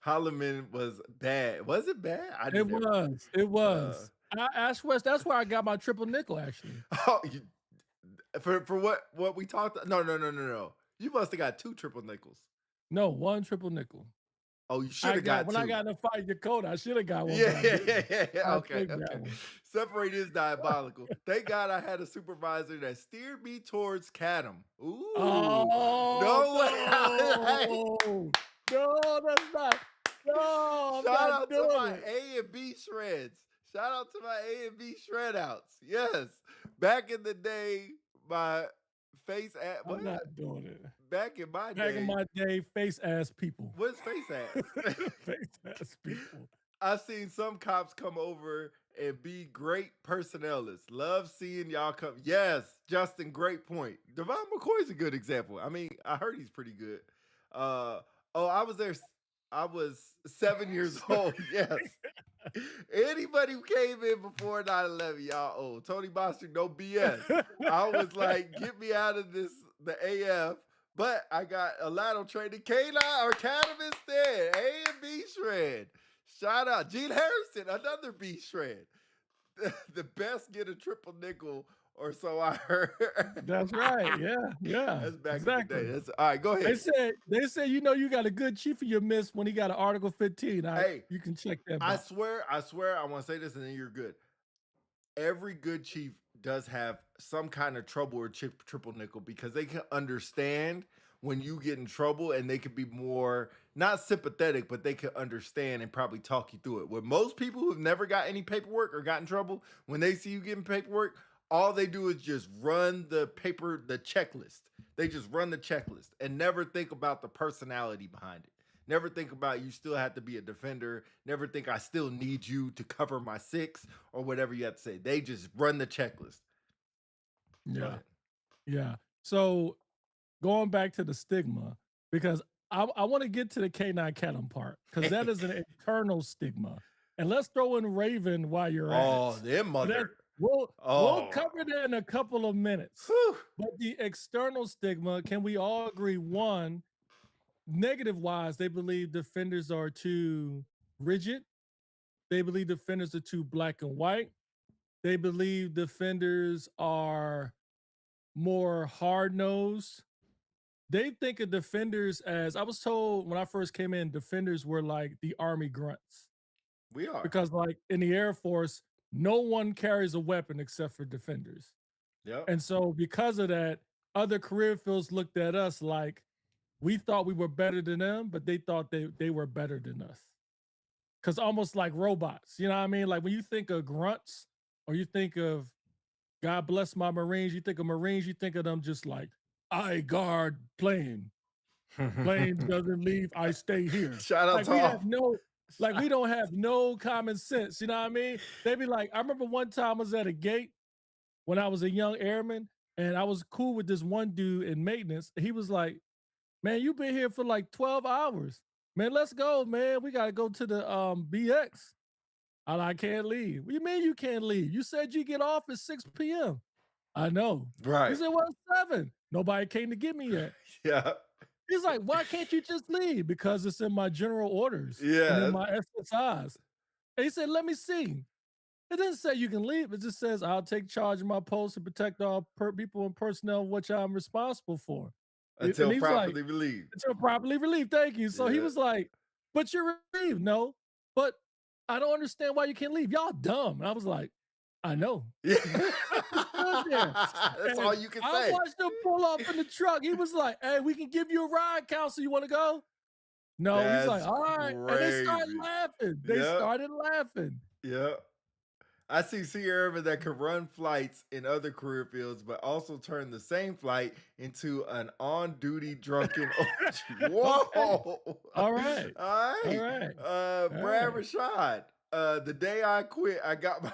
Holloman was bad. Was it bad? It was. Ash West, that's where I got my triple nickel actually. Oh, for what we talked? No. You must have got 2 triple nickels. No, 1 triple nickel. Oh, you should have got 2. When I got in a fight Dakota, I should have got one. Yeah. Okay. Separate is diabolical. Thank God I had a supervisor that steered me towards Cadam. Ooh. Oh, no. No, that's not. No, Shout out to my A and B shreds. Shout out to my A and B shred outs. Yes. Back in the day, my face ass. I'm not doing it. Back in my day, face ass people. What's face ass? Face ass people. I've seen some cops come over and be great personnelists. Love seeing y'all come. Yes, Justin, great point. Devon McCoy's a good example. I mean, I heard he's pretty good. I was there. I was 7 years old. Yes. Anybody who came in before 9/11, y'all old. Tony Bostic, no BS. I was like, get me out of the AF. But I got a Lotto traded K9 or Cadam instead. A and B shred. Shout out. Gene Harrison, another B shred. The best get a triple nickel or so I heard. That's right. Yeah. That's back in the day. All right, go ahead. They said, you got a good chief of your miss when he got an Article 15. Hey, you can check that. I swear, I want to say this and then you're good. Every good chief does have some kind of trouble or triple nickel because they can understand when you get in trouble and they can be more, not sympathetic, but they can understand and probably talk you through it. With most people who've never got any paperwork or got in trouble, when they see you getting paperwork, all they do is just run the checklist. They just run the checklist and never think about the personality behind it. Never think about you still have to be a defender. Never think I still need you to cover my 6 or whatever you have to say. They just run the checklist. Yeah. So going back to the stigma, because I want to get to the K9 Cannon part because that is an eternal stigma. And let's throw in Raven while you're at Oh, it. their But mother. we'll cover that in a couple of minutes. Whew. But the external stigma, can we all agree? One, negative wise, they believe defenders are too rigid. They believe defenders are too black and white. They believe defenders are more hard nosed. They think of defenders as, I was told when I first came in, defenders were like the Army grunts. We are. Because, like, in the Air Force, no one carries a weapon except for defenders. Yep. And so, because of that, other career fields looked at us like we thought we were better than them, but they thought they were better than us. Because almost like robots, you know what I mean? Like when you think of grunts or you think of God bless my Marines, you think of Marines, you think of them just like, I guard plane. Plane doesn't leave, I stay here. Shout out Like to we all. have no, like we don't have no common sense. You know what I mean? They be like, I remember one time I was at a gate when I was a young airman, and I was cool with this one dude in maintenance. He was like, "Man, you've been here for like 12 hours. Man, let's go, man. We gotta go to the BX." I can't leave. What do you mean you can't leave? You said you get off at 6 p.m. I know. Right. He said, well, it's 7. Nobody came to get me yet. Yeah. He's like, why can't you just leave? Because it's in my general orders and Yeah. in my SSIs. And he said, let me see. It doesn't say you can leave. It just says, I'll take charge of my post to protect all people and personnel which I'm responsible for. Until and he's properly like, relieved. Until properly relieved. Thank you. So he Yeah. was like, but you're relieved. No, but I don't understand why you can't leave. Y'all dumb. And I was like, I know. Yeah. That's all you can I say. watched him pull off in the truck. He was like, hey, we can give you a ride, counsel. You want to go? No, he's like, That's all right. And they started crazy. laughing. They Yep. started laughing. Yeah. I see airmen that can run flights in other career fields, but also turn the same flight into an on-duty drunken orgy. Whoa! Okay. All right. All right. All right. Brad right. Rashad. The day I quit, I got my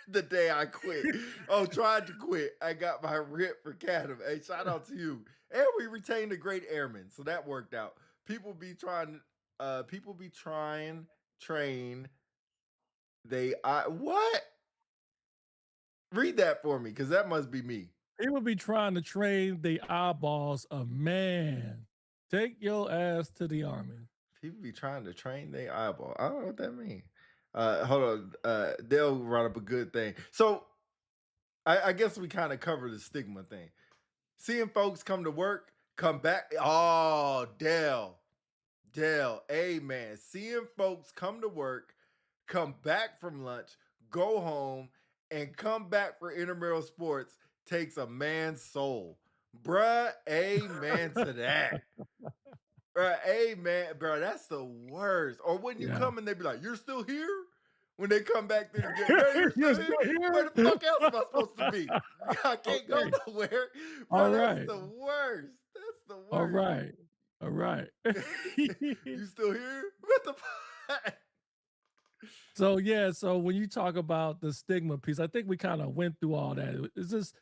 the day I quit. Oh, tried to quit. I got my rip for Cadam. Hey, shout out to you. And we retained a great airman, so that worked out. People be trying, train. What? Read that for me, because that must be me. People be trying to train the eyeballs of man. Take your ass to the army. People be trying to train their eyeball. I don't know what that means. Hold on. They'll run up a good thing. So I guess we kind of cover the stigma thing. Seeing folks come to work, come back. Oh, Dale, amen. Seeing folks come to work, come back from lunch, go home, and come back for intramural sports takes a man's soul. Bruh, amen to that. Bruh, amen. Bruh, that's the worst. Or when you come and they be like, you're still here? When they come back through the gate, hey, you're still here? Where the fuck else am I supposed to be? I can't go nowhere. Bro, that's the worst. That's the worst. All right. All right. You still here? What the fuck? So yeah, so when you talk about the stigma piece, I think we kind of went through all that. It's just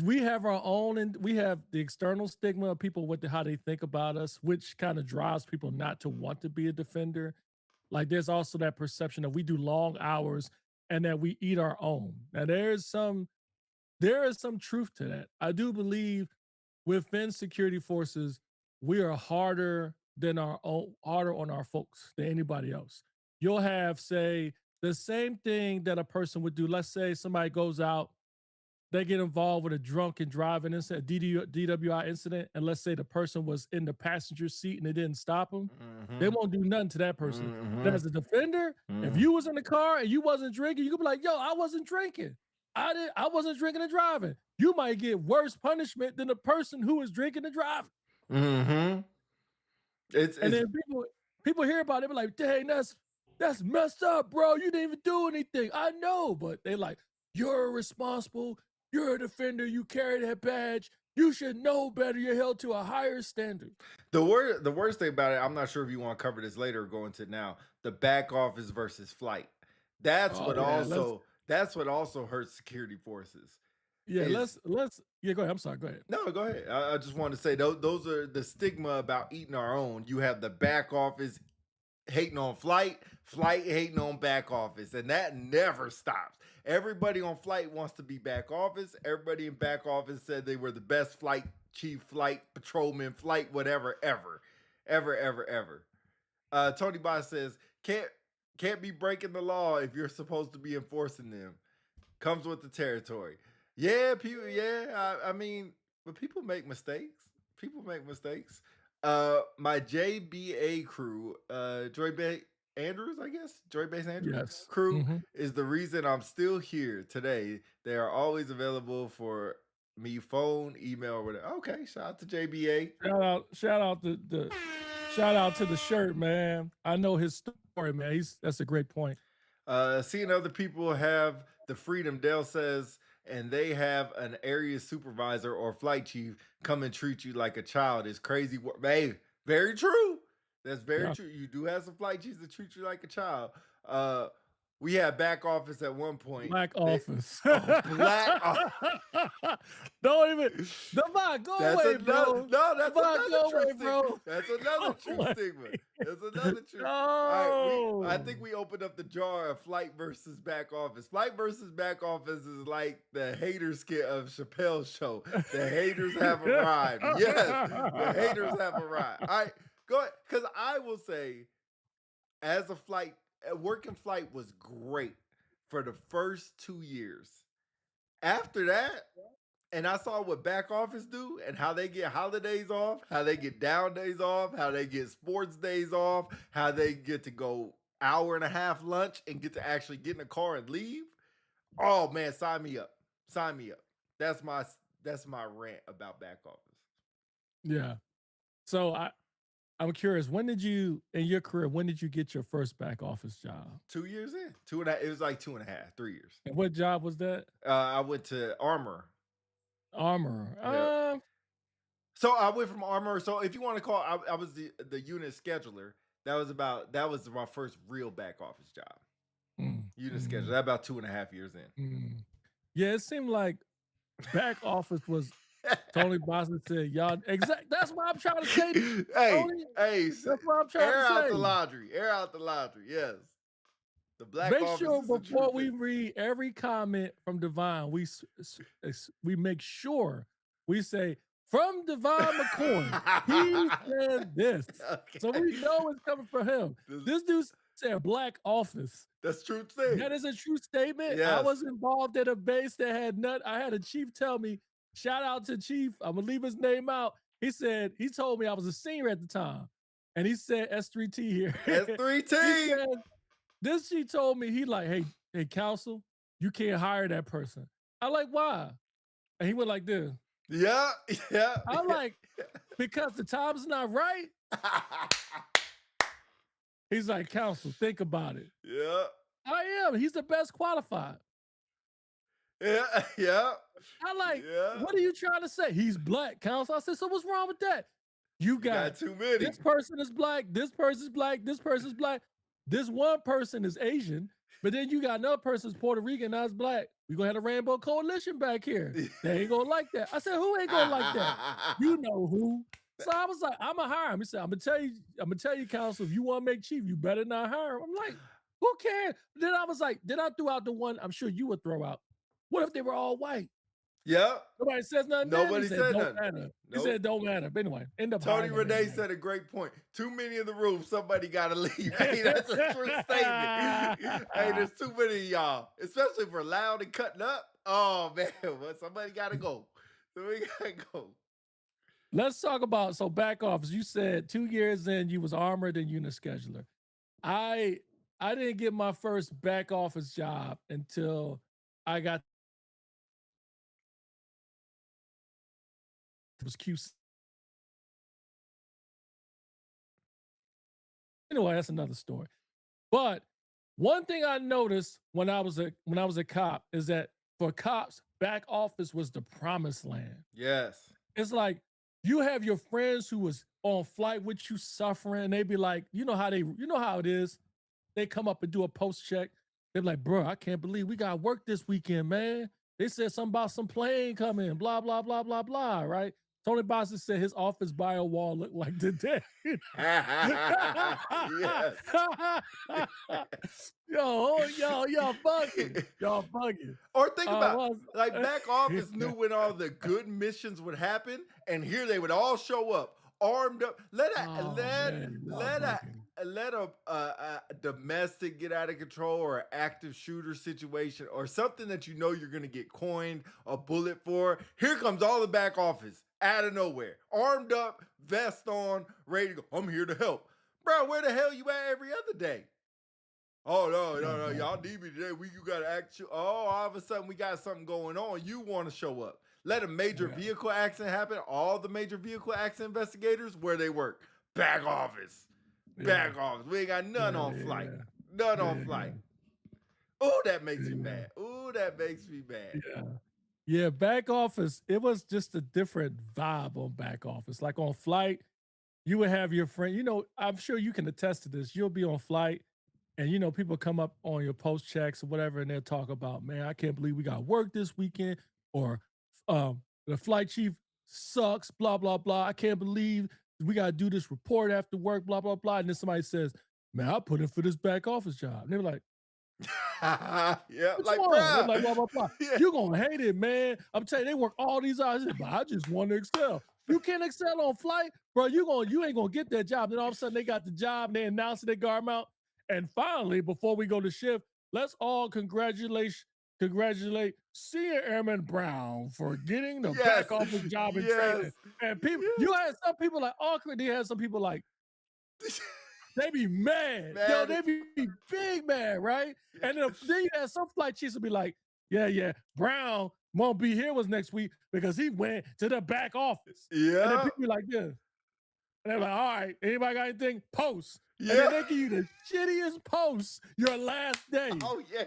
we have our own, and we have the external stigma of people with how they think about us, which kind of drives people not to want to be a defender. Like there's also that perception that we do long hours and that we eat our own. Now there is some truth to that. I do believe within security forces, we are harder on our folks than anybody else. You'll have, say, the same thing that a person would do. Let's say somebody goes out, they get involved with a drunken driving incident, DWI incident, and let's say the person was in the passenger seat and they didn't stop them. They won't do nothing to that person. But as a defender, if you was in the car and you wasn't drinking, you could be like, yo, I wasn't drinking. I wasn't drinking and driving. You might get worse punishment than the person who was drinking and driving. And then people hear about it, be like, dang, that's messed up, bro. You didn't even do anything. I know, but they like, you're irresponsible. You're a defender. You carry that badge. You should know better. You're held to a higher standard. The worst thing about it, I'm not sure if you want to cover this later or go into it now, the back office versus flight. That's what also hurts security forces. Yeah, is let's yeah, go ahead. I'm sorry, go ahead. no, go ahead. I just want to say those are the stigma about eating our own. You have the back office hating on flight, flight hating on back office, and that never stops. Everybody on flight wants to be back office. Everybody in back office said they were the best flight chief, flight patrolman, flight whatever ever, ever. Tony Boss says can't be breaking the law if you're supposed to be enforcing them. Comes with the territory. Yeah, people. Yeah, I mean, but people make mistakes. People make mistakes. My JBA crew, Joy Bay Andrews, I guess, Joy Base Andrews Yes. crew is the reason I'm still here today. They are always available for me, phone, email, or whatever. Okay, shout out to JBA. Shout out to the shirt, man. I know his story, man. That's a great point. Seeing other people have the freedom, Dale says, and they have an area supervisor or flight chief come and treat you like a child is crazy. Hey, very true. That's very true. You do have some flight chiefs that treat you like a child. We had back office at one point. Black office. Black office. Don't even. Devon, go away, bro. No, that's Devon, another true away, stigma. bro. That's another true stigma. That's another true. No. All right, I think we opened up the jar of flight versus back office. Flight versus back office is like the hater skit of Chappelle's show. The haters have arrived. Yes, the haters have arrived. All right, go ahead. Because I will say, as a flight, working flight was great for the first 2 years. After that, and I saw what back office do and how they get holidays off, how they get down days off, how they get sports days off, how they get to go hour and a half lunch and get to actually get in a car and leave. Oh man, sign me up. Sign me up. That's my rant about back office. Yeah. So I'm curious, when did you get your first back office job? 2 years in. 2.5. It was like 2.5, 3 years. And what job was that? I went to Armor. Yeah. So I went from Armor. So if you want to call, I was the unit scheduler. That was my first real back office job. Unit scheduler. That about 2.5 years in. Yeah, it seemed like back office was. Tony Boston said, "Y'all exact." That's what I'm trying to say. Hey, that's what I'm trying to say. Air out the laundry. Air out the laundry. Yes. The black make office sure is before we read every comment from Devon, we make sure we say from Devon McCoy, he said this, so we know it's coming from him. This dude said black office. That's true thing. That is a true statement. Yes. I was involved in a base that had none. I had a chief tell me. Shout out to Chief. I'm gonna leave his name out. He told me I was a senior at the time. And he said S3T here. S3T. This she told me, he like, hey, counsel, you can't hire that person. I like, why? And he went like this. Yeah. I'm like, because the time's not right. He's like, counsel, think about it. Yeah. I am. He's the best qualified. Yeah. I like, what are you trying to say? He's black, counsel. I said, so what's wrong with that? You got too many. This person is black. This person's black. This person's black. This one person is Asian, but then you got another person's Puerto Rican, now it's black. We're going to have a rainbow coalition back here. They ain't going to like that. I said, who ain't going to like that? You know who. So I was like, I'm going to hire him. He said, I'm going to tell you, counsel, if you want to make chief, you better not hire him. I'm like, who cares? Then I was like, then I threw out the one I'm sure you would throw out. What if they were all white? Yeah. Nobody says nothing. Nobody said nothing. Nope. He said don't matter. But anyway, end up. Tony Renee said a great point. Too many in the room. Somebody got to leave. Hey, that's a true statement. Hey, there's too many of y'all, especially if we're loud and cutting up. Oh man, well, somebody got to go. Let's talk about back office. You said 2 years in, you was armored and unit scheduler. I didn't get my first back office job until I got. It was QC. Anyway, that's another story. But one thing I noticed when I was a cop is that for cops, back office was the promised land. Yes. It's like you have your friends who was on flight with you suffering, and they be like, you know how it is. They come up and do a post check. They're like, bro, I can't believe we got work this weekend, man. They said something about some plane coming, blah, blah, blah, blah, blah, right? Tony Boston said his office bio wall looked like the dead. Yes. Y'all bugging. Y'all bugging. Or think about was- like back office knew when all the good missions would happen, and here they would all show up armed up. Let a domestic get out of control or an active shooter situation or something that you know you're gonna get coined a bullet for. Here comes all the back office out of nowhere, armed up, vest on, ready to go. I'm here to help, bro. Where the hell you at every other day? Oh no, y'all need me today. You gotta act. Oh, all of a sudden we got something going on. You want to show up? Let a major vehicle accident happen. All the major vehicle accident investigators, where they work, back office, back office. We ain't got none on flight. None on flight. Oh, that makes me mad. Oh, that makes me mad. Yeah, back office. It was just a different vibe on back office. Like on flight, you would have your friend. You know, I'm sure you can attest to this. You'll be on flight. And you know, people come up on your post checks or whatever, and they'll talk about, man, I can't believe we got work this weekend, or the flight chief sucks, blah, blah, blah. I can't believe we gotta do this report after work, blah, blah, blah. And then somebody says, man, I put in for this back office job. And they're like, yeah, what's like, wrong? Like, blah, blah, blah. Yeah. You're gonna hate it, man. I'm telling you, they work all these hours, but I just want to excel. You can't excel on flight, bro. You ain't gonna get that job. Then all of a sudden they got the job, and they announced it, they got them out. And finally, before we go to shift, let's all congratulate Senior Airman Brown for getting the back office job in training. And people, you had some people like awkward. They had some people like they be mad. Yo, they be big mad, right? And then you had some flight chiefs will be like, yeah, Brown won't be here was next week because he went to the back office. Yeah. And then people be like this. And they're like, all right, anybody got anything? Post. Yeah. And then they give you the shittiest post your last day. Oh, yeah.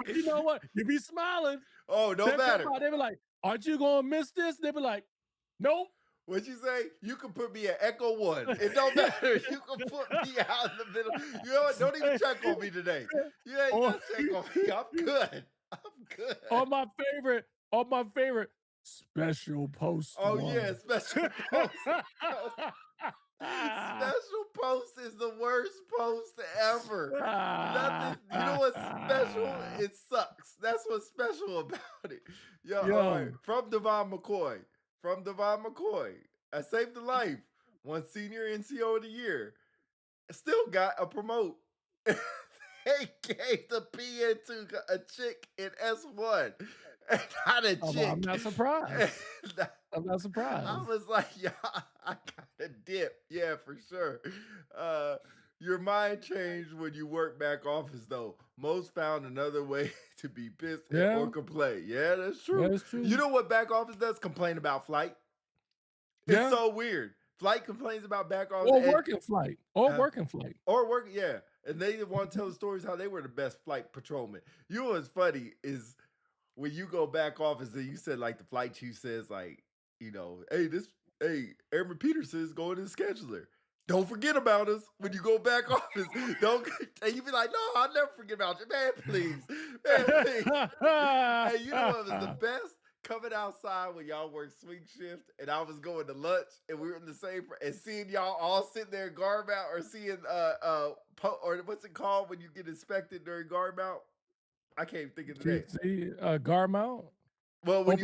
But you know what? You be smiling. Oh, no matter. They be like, aren't you going to miss this? They be like, nope. What'd you say? You can put me at Echo 1. It don't matter. You can put me out in the middle. You know what? Don't even check on me today. You ain't gonna check on me. I'm good. I'm good. On my favorite special post. Oh, yeah, special post. Special post is the worst post ever. Nothing. You know what's special? It sucks. That's what's special about it. Yo. All right. From Devon McCoy. I saved a life. Won senior NCO of the year. Still got a promote. They gave the PN to a chick in S1. Not a chick. I'm not surprised. I'm not surprised. I was like, yeah, I got a dip. Yeah, for sure. Your mind changed when you work back office, though. Most found another way to be pissed or complain. Yeah, that's true. That's true. You know what back office does? Complain about flight. It's so weird. Flight complains about back office. Or working flight. Or working, yeah. And they want to tell the stories how they were the best flight patrolman. You know what's funny is when you go back office and you said like the flight chief says like, you know, hey, Airman Peterson is going to the scheduler. Don't forget about us when you go back office. And you be like, no, I'll never forget about you. Man, please. Man, please. Hey, you know what was the best? Coming outside when y'all work swing shift and I was going to lunch and we were in the same, and seeing y'all all sitting there guard mount, or seeing, or what's it called when you get inspected during guard mount? I can't think of the name. Guard mount? Well, when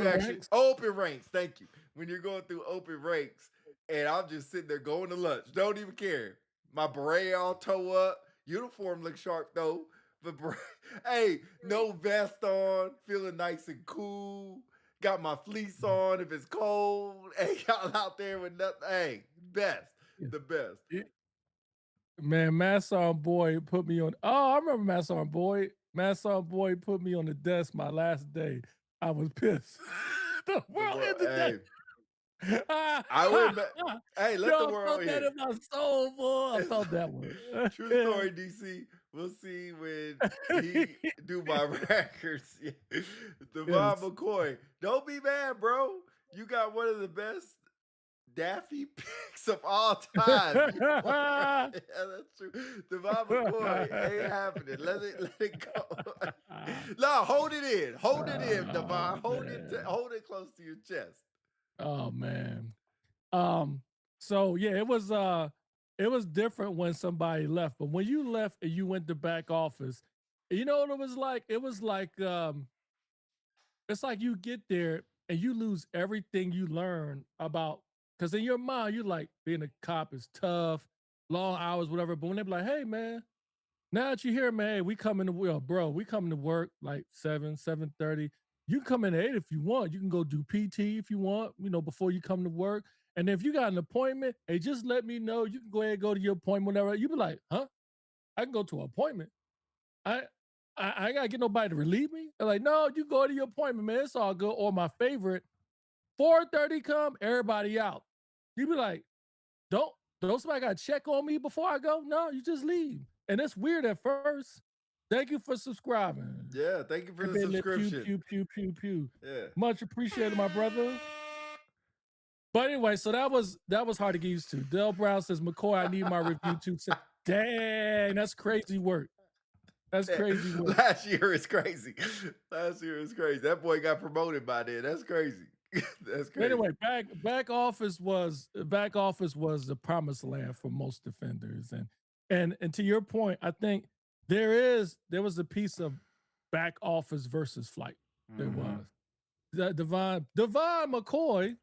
open ranks, thank you. When you're going through open ranks, and I'm just sitting there going to lunch, don't even care. My beret all toe up, uniform looks sharp though, but hey, no vest on, feeling nice and cool. Got my fleece on if it's cold. Hey, y'all out there with nothing. Hey, the best. Man, Masson Boy put me on. Oh, I remember Masson Boy. Masson Boy put me on the desk my last day. I was pissed. The world ended that. I went back. Hey, let the world in. I felt that in my soul, boy. I felt that one. True story, DC. We'll see when he do my records. Devon McCoy. Don't be mad, bro. You got one of the best Daffy picks of all time. You are right. Yeah, that's true. Devon McCoy ain't happening. Let it go. No, hold it in. Hold it in, Devon. Hold it close to your chest. Oh man. So yeah, it was different when somebody left, but when you left and you went to back office, you know what it was like? It was like it's like you get there and you lose everything you learn about, because in your mind you're like, being a cop is tough, long hours, whatever. But when they're like, hey man, now that you're here, man, hey, we coming to bro, we coming to work like 7:30. You can come in at 8 if you want. You can go do PT if you want, before you come to work. And if you got an appointment, hey, just let me know. You can go ahead and go to your appointment, whatever. You be like, huh? I can go to an appointment. I I ain't gotta get nobody to relieve me. They're like, no, you go to your appointment, man. It's all good. Or my favorite, 4:30 come, everybody out. You be like, don't don't somebody gotta check on me before I go? No, you just leave. And it's weird at first. Thank you for subscribing. Yeah, thank you for the Pew, subscription. pew, pew, pew, pew. Yeah. Much appreciated, my brother. But anyway, so that was hard to get used to. Dell Brown says, McCoy, I need my review too. Dang, that's crazy work. That's crazy work. Last year is crazy. Last year is crazy. That boy got promoted by then. That's crazy. That's crazy. Anyway, back office was the promised land for most defenders, and to your point, I think there was a piece of back office versus flight. There was. Devon McCoy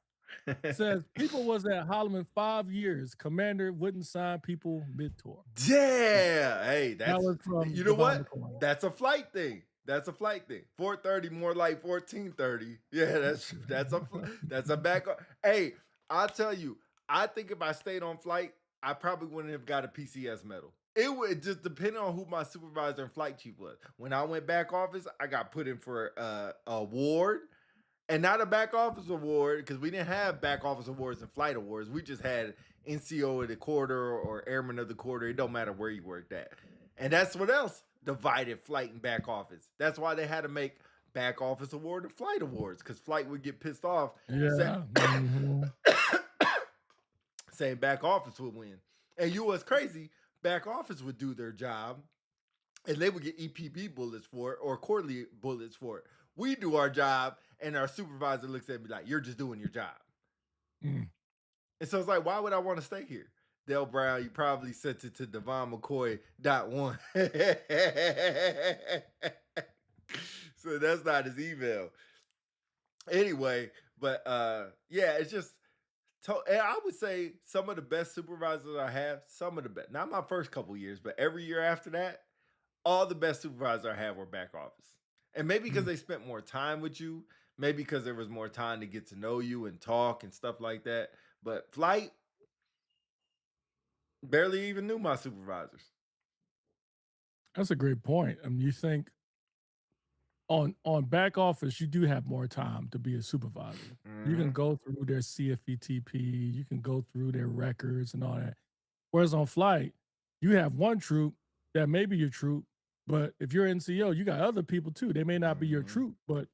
says people was at Holloman 5 years. Commander wouldn't sign people mid-tour. Yeah. Hey, That was from you know Devon what? McCoy. That's a flight thing. That's a flight thing. 4:30 more like 14:30. Yeah, that's a back. Hey, I'll tell you, I think if I stayed on flight, I probably wouldn't have got a PCS medal. It would just depend on who my supervisor and flight chief was. When I went back office, I got put in for a award. And not a back office award, because we didn't have back office awards and flight awards. We just had NCO of the quarter or airman of the quarter. It don't matter where you worked at. And that's what else divided flight and back office. That's why they had to make back office award and flight awards, because flight would get pissed off. Yeah. Saying back office would win. And you know what's crazy? Back office would do their job, and they would get EPB bullets for it or quarterly bullets for it. We do our job, and our supervisor looks at me like, you're just doing your job. And so it's like, why would I want to stay here? Dale Brown, you probably sent it to Devon McCoy.1. So that's not his email. Anyway, but yeah, it's just, and I would say some of the best supervisors I have, some of the best, not my first couple years, but every year after that, all the best supervisors I have were back office. And maybe because they spent more time with you, maybe because there was more time to get to know you and talk and stuff like that. But flight, barely even knew my supervisors. That's a great point. I mean, you think on back office, you do have more time to be a supervisor. You can go through their CFETP, you can go through their records and all that. Whereas on flight, you have one troop that may be your troop, but if you're NCO, you got other people too. They may not be your troop, but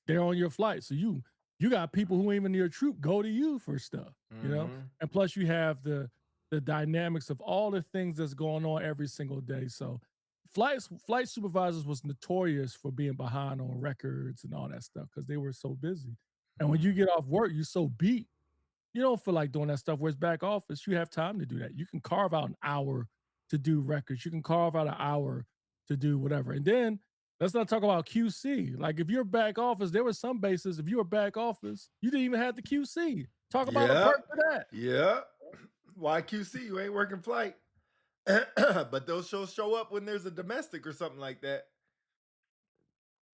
they're on your flight. So you got people who ain't even your troop go to you for stuff, And plus you have the dynamics of all the things that's going on every single day. So flight supervisors was notorious for being behind on records and all that stuff because they were so busy. And when you get off work, you're so beat, you don't feel like doing that stuff. Whereas back office, you have time to do that. You can carve out an hour to do records. You can carve out an hour to do whatever. And then let's not talk about QC. Like if you're back office, there were some bases, if you were back office, you didn't even have the QC. Talk about a perk for that. Yeah. Why QC? You ain't working flight. But those show up when there's a domestic or something like that.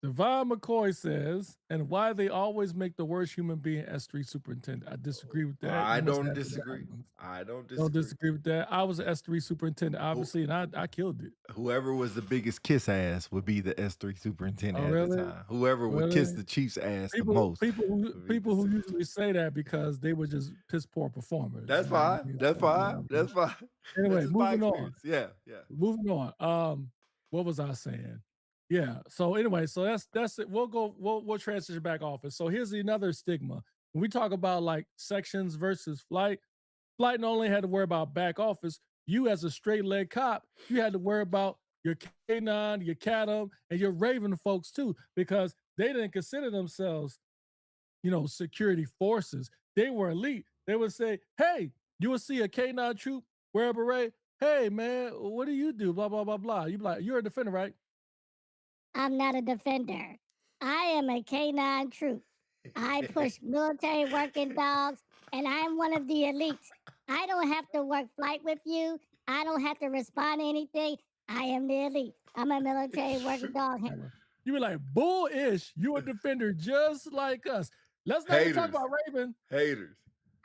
Devon McCoy says, and why they always make the worst human being S3 superintendent. I disagree with that. I don't disagree. I don't disagree with that. I was an S3 superintendent, obviously, and I killed it. Whoever was the biggest kiss ass would be the S3 superintendent at the time. Whoever would kiss the Chiefs' ass the most. People who usually say that because they were just piss poor performers. That's fine. That's fine. That's fine. Anyway, moving on. Yeah. Moving on. What was I saying? Yeah. So anyway, so that's it. We'll transition back office. So here's another stigma. when we talk about like sections versus flight, flight not only had to worry about back office, you as a straight leg cop, you had to worry about your K9, your Catum, and your Raven folks too, because they didn't consider themselves, security forces. They were elite. They would say, hey, you would see a K9 troop wear a beret. Hey, man, what do you do? Blah, blah, blah, blah. You'd be like, you're a defender, right? I'm not a defender. I am a canine troop. I push military working dogs, and I'm one of the elites. I don't have to work flight with you. I don't have to respond to anything. I am the elite. I'm a military working dog handler. You be like, bullish. You a defender just like us. Let's not even talk Haters. about Raven. Haters.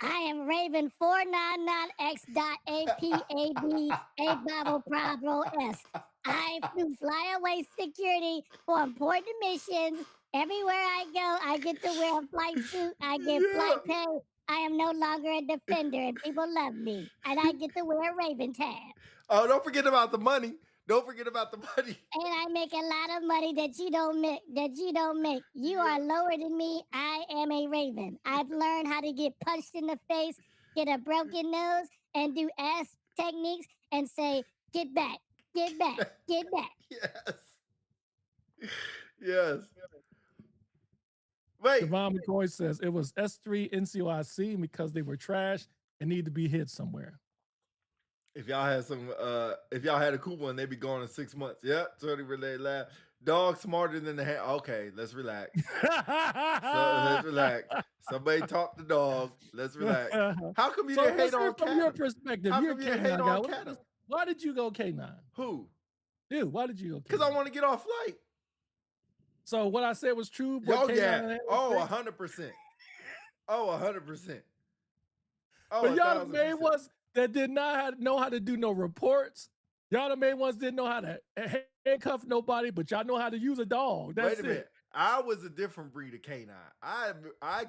I am Raven 499X.APAB A Bravo Bravo S. I flew flyaway security for important missions. Everywhere I go, I get to wear a flight suit. I get flight pay. I am no longer a defender, and people love me. And I get to wear a Raven tab. Oh, don't forget about the money. Don't forget about the money. And I make a lot of money that you don't make. You are lower than me. I am a Raven. I've learned how to get punched in the face, get a broken nose, and do ass techniques and say, get back, get back, get back. Yes. Yes. Wait. Devon McCoy says it was S3 NCOIC because they were trash and need to be hid somewhere. If y'all had if y'all had a cool one, they'd be gone in 6 months. Yep, Tony Relay Lab. Dog smarter than the hand. Okay, let's relax. Let's relax. Somebody talk the dog. Let's relax. How come you didn't hate on from your perspective? How You're come you didn't K9 hate guy. on Canada? Why did you go K9? Who? Dude, why did you go K9? Because I want to get off flight. So what I said was true. Oh, yeah. Oh, 100%. Oh, 100%. Oh, but y'all the main ones that did not know how to do no reports. Y'all the main ones didn't know how to handcuff nobody, but y'all know how to use a dog. That's Wait a minute. I was a different breed of canine. I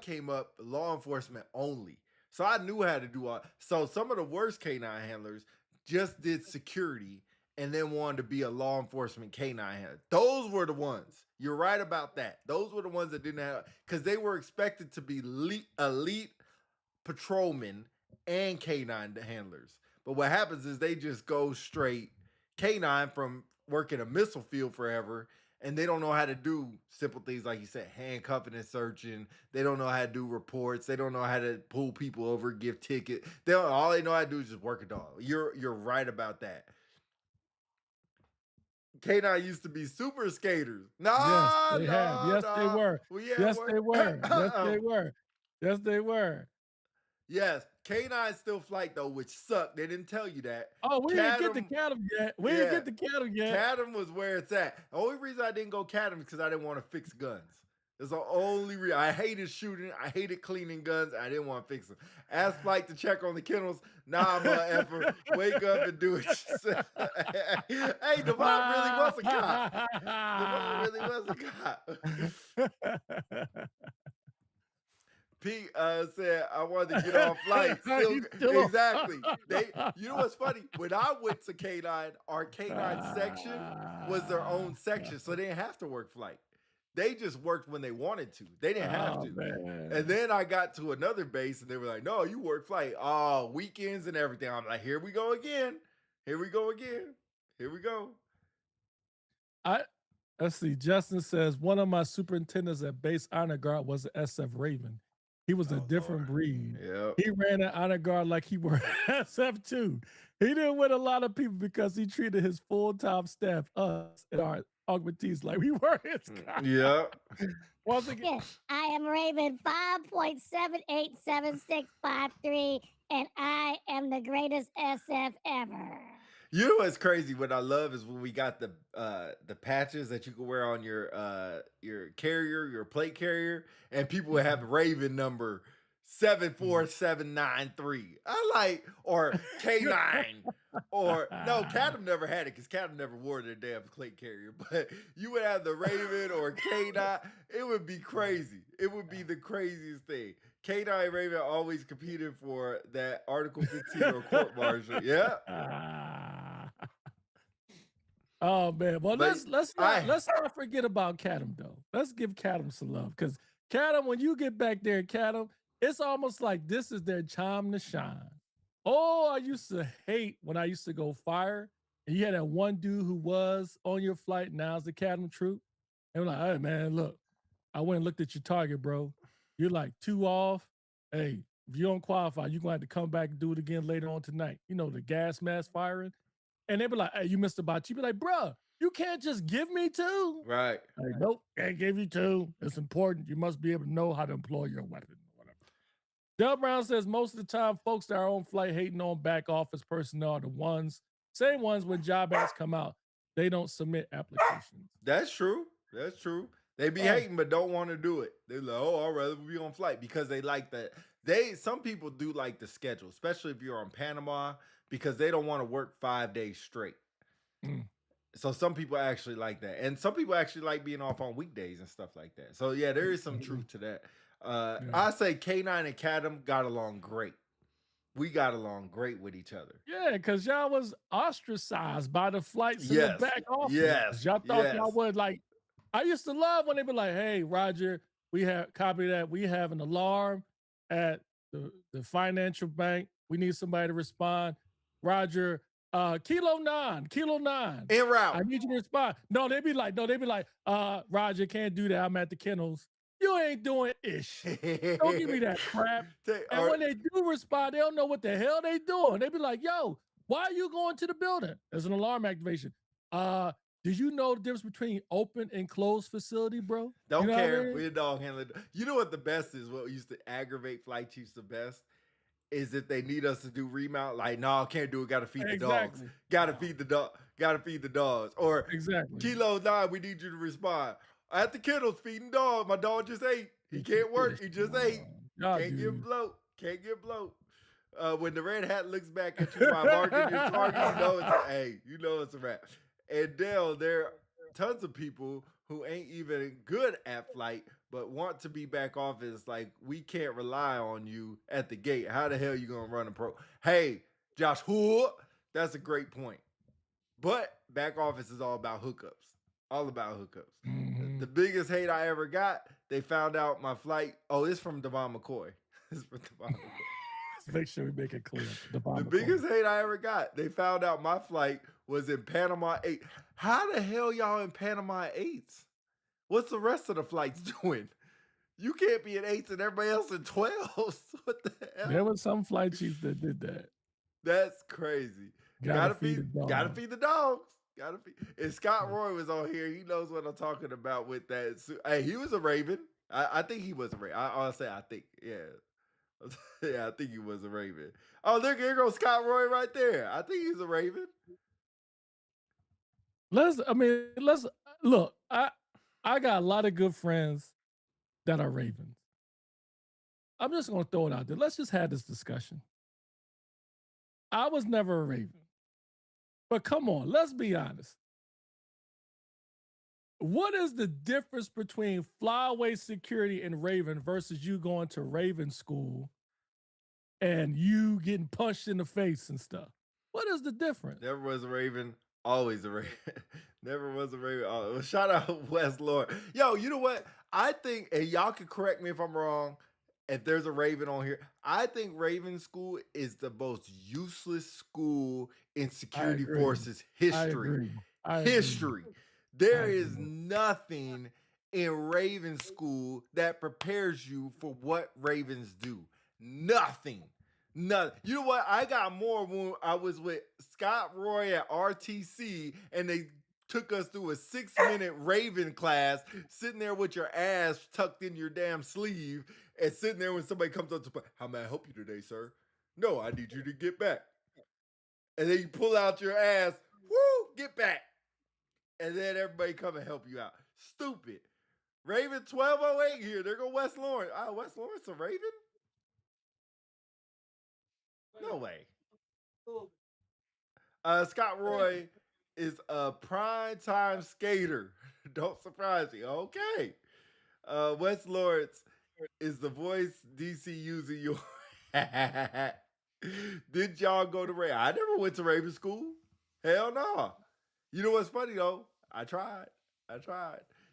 came up law enforcement only. So I knew how to do all. So some of the worst canine handlers just did security and then wanted to be a law enforcement canine handler. Those were the ones. You're right about that. Those were the ones that didn't have, because they were expected to be elite patrolmen and canine handlers. But what happens is they just go straight canine from working a missile field forever, and they don't know how to do simple things like you said, handcuffing and searching. They don't know how to do reports. They don't know how to pull people over, give tickets. All they know how to do is just work a dog. You're right about that. K9 used to be super skaters. Yes, they were. Yes, they were. Yes, they were. Yes, they were. Yes, K9 still flight though, which sucked. They didn't tell you that. Oh, we didn't get the Catum yet. We didn't get the Catum yet. Catum was where it's at. The only reason I didn't go Catum is because I didn't want to fix guns. It's the only reason. I hated shooting. I hated cleaning guns. I didn't want to fix them. Ask flight to check on the kennels. Nah, motherfucker. Wake up and do it yourself. Hey, Devon really was a cop. Devon really was a cop. Pete said I wanted to get off flight. Exactly. You know what's funny? When I went to K9, our K9 section was their own section, so they didn't have to work flight. They just worked when they wanted to. They didn't have to. Man. And then I got to another base, and they were like, "No, you work flight. Oh, weekends and everything." I'm like, "Here we go again. Here we go again. Here we go." Let's see. Justin says one of my superintendents at Base Honor Guard was an SF Raven. He was a different breed. Yep. He ran an honor guard like he were SF2. He didn't win a lot of people because he treated his full-time staff, us, and our augmentees like we were his guys. Yeah. Once again, I am Raven 5.787653, and I am the greatest SF ever. You know what's crazy? What I love is when we got the patches that you can wear on your carrier, your plate carrier, and people would have Raven number 74793. I like, or K9, or no, Catum never had it because Catum never wore their damn plate carrier. But you would have the Raven or K9. It would be crazy. It would be the craziest thing. K9 and Raven always competed for that Article 15 or court martial. Yeah. Oh man, well let's not forget about Catum though. Let's give Catum some love because Catum, when you get back there, Catum, It's almost like this is their time to shine. Oh, I used to hate when I used to go fire, and you had that one dude who was on your flight, now's the captain troop. And I'm like, hey man, look, I went and looked at your target, bro. You're like 2 off. Hey, if you don't qualify, you're gonna have to come back and do it again later on tonight. You know, the gas mask firing. And they be like, hey, you missed a bot. You be like, bruh, you can't just give me 2. Right. Like, nope, can't give you 2. It's important. You must be able to know how to employ your weapon. Whatever. Del Brown says most of the time, folks that are on flight hating on back office personnel are the same ones when job ads come out, they don't submit applications. That's true. That's true. They be hating but don't want to do it. They're like, oh, I'd rather be on flight because they like that. Some people do like the schedule, especially if you're on Panama, because they don't want to work 5 days straight. Mm. So some people actually like that. And some people actually like being off on weekdays and stuff like that. So yeah, there is some truth to that. I say K9 and Cadam got along great. We got along great with each other. Yeah, because y'all was ostracized by the flights in the Yes. back office. Yes. Y'all thought y'all Yes. would like. I used to love when they be like, "Hey, Roger, we have copy that. We have an alarm at the financial bank. We need somebody to respond. Roger, Kilo 9, En route. I need you to respond." No, they be like, Roger, can't do that. I'm at the kennels. You ain't doing ish. Don't give me that crap. And when they do respond, they don't know what the hell they doing. They be like, yo, why are you going to the building? There's an alarm activation. Did you know the difference between open and closed facility, bro? Don't You know care. what I mean? We a dog handler. You know what the best is? What used to aggravate flight chiefs the best is if they need us to do remount. Like, no, can't do it. Got to feed the dogs. Got to feed the dog. Got to feed the dogs. Or Kilo 9, we need you to respond. At the kennels, feeding dog. My dog just ate. He can't work. He just ate. Can't get bloat. Can't get bloat. When the red hat looks back at you by marking your target, you know it's a wrap. And Dale, there are tons of people who ain't even good at flight, but want to be back office. Like, we can't rely on you at the gate. How the hell you gonna run a pro? Hey, Josh Hood, that's a great point. But back office is all about hookups. All about hookups. Mm-hmm. The biggest hate I ever got, they found out my flight. Oh, it's from Devon McCoy. It's from Devon McCoy. Let's make sure we make it clear. The biggest hate I ever got, they found out my flight was in Panama 8. How the hell y'all in Panama 8s? What's the rest of the flights doing? You can't be in 8s and everybody else in 12s. What the hell? There were some flight chiefs that did that. That's crazy. Gotta feed the dogs. Gotta feed. And Scott Roy was on here. He knows what I'm talking about with that. Hey, he was a Raven. I think he was a Raven. I'll say I think. Yeah. Yeah, I think he was a Raven. Oh, look, here goes Scott Roy right there. I think he's a Raven. Let's look. I got a lot of good friends that are Ravens. I'm just gonna throw it out there. Let's just have this discussion. I was never a Raven. But come on, let's be honest. What is the difference between flyaway security and Raven versus you going to Raven school and you getting punched in the face and stuff? What is the difference? Never was a Raven, always a Raven. Never was a Raven. Shout out West Lord. Yo, you know what? I think, and y'all can correct me if I'm wrong, if there's a Raven on here, I think Raven School is the most useless school in security forces history. History. There is nothing in Raven School that prepares you for what Ravens do. Nothing. Nothing. You know what? I got more when I was with Scott Roy at RTC and they took us through a 6-minute Raven class, sitting there with your ass tucked in your damn sleeve and sitting there when somebody comes up to play, how may I help you today, sir? No, I need you to get back. And then you pull out your ass, woo, get back. And then everybody come and help you out. Stupid. Raven 1208 here. There go West Lawrence. West Lawrence a Raven? No way. Scott Roy is a primetime skater. Don't surprise me. Okay. West Lawrence is the voice DC using your. Did y'all go to Raven? I never went to Raven School. Hell no. You know what's funny though? I tried.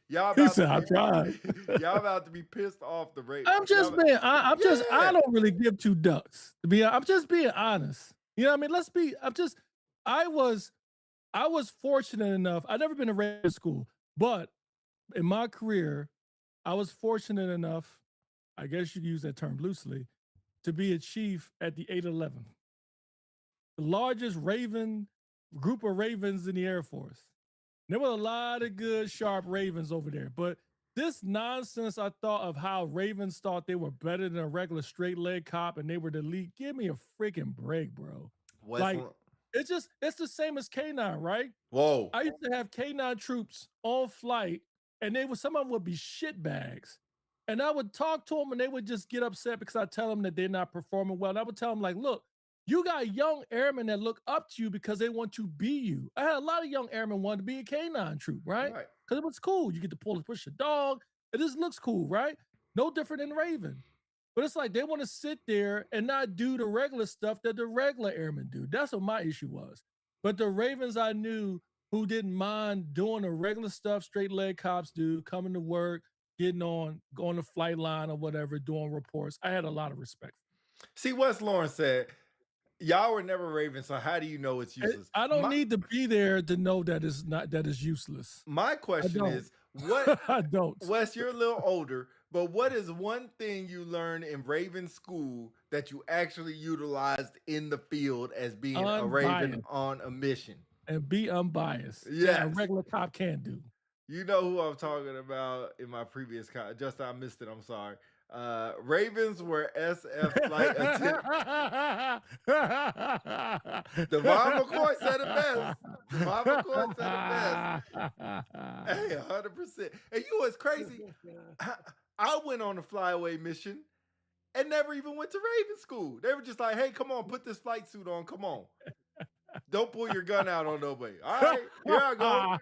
Y'all He about said, to "I be tried." y'all about to be pissed off the Ravens. I'm just being. I'm just. I don't really give two ducks. To be. I'm just being honest. You know what I mean? Let's be. I'm just. I was. I was fortunate enough. I've never been to Raven school, but in my career, I was fortunate enough. I guess you could use that term loosely, to be a chief at the 811, the largest Raven group of Ravens in the Air Force. There were a lot of good, sharp Ravens over there. But this nonsense I thought of how Ravens thought they were better than a regular straight leg cop and they were the league. Give me a freaking break, bro. Like, it's the same as K9, right? Whoa. I used to have K9 troops on flight, and some of them would be shit bags. And I would talk to them, and they would just get upset because I tell them that they're not performing well. And I would tell them, like, look, you got young airmen that look up to you because they want to be you. I had a lot of young airmen wanted to be a K9 troop, right? Right. Because it was cool. You get to push a dog. It just looks cool, right? No different than Raven. But it's like they want to sit there and not do the regular stuff that the regular airmen do. That's what my issue was. But the Ravens I knew who didn't mind doing the regular stuff straight leg cops do, coming to work, getting on, going to flight line or whatever, doing reports. I had a lot of respect. See, Wes Lawrence said, y'all were never Ravens, so how do you know it's useless? I don't need to be there to know that it's not, that is useless. My question is, what I don't. Wes, you're a little older, but what is one thing you learned in Raven school that you actually utilized in the field as being a Raven on a mission? And be unbiased. Yes. Yeah, a regular cop can do. You know who I'm talking about in my previous just I missed it, I'm sorry. Ravens were SF flight attendants. Devon McCoy said it best. Devon McCoy said it best. Hey, 100%. And you know what's crazy? I went on a flyaway mission and never even went to Raven school. They were just like, hey, come on, put this flight suit on. Come on. Don't pull your gun out on nobody. All right, here I go.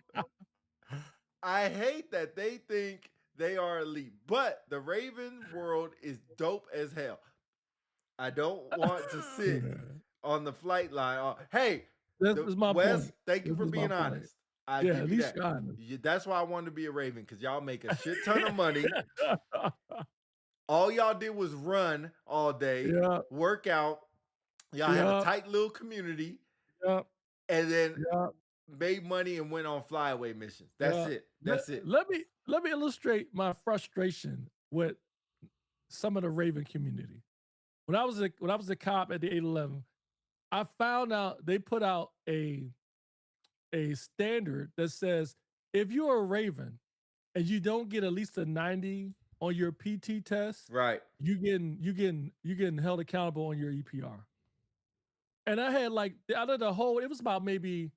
I hate that they think they are elite, but the Raven world is dope as hell. I don't want to sit on the flight line. Hey, that's my Wes, point. thank you for being honest. I give you that. That's why I wanted to be a Raven, because y'all make a shit ton of money. All y'all did was run all day, work out. Y'all had a tight little community, and then made money and went on flyaway missions. That's it. That's it. Let me illustrate my frustration with some of the Raven community. When I was a cop at the 811, I found out they put out a standard that says if you're a Raven and you don't get at least a 90 on your PT test, right, you getting held accountable on your EPR. And I had like out of the whole, it was about maybe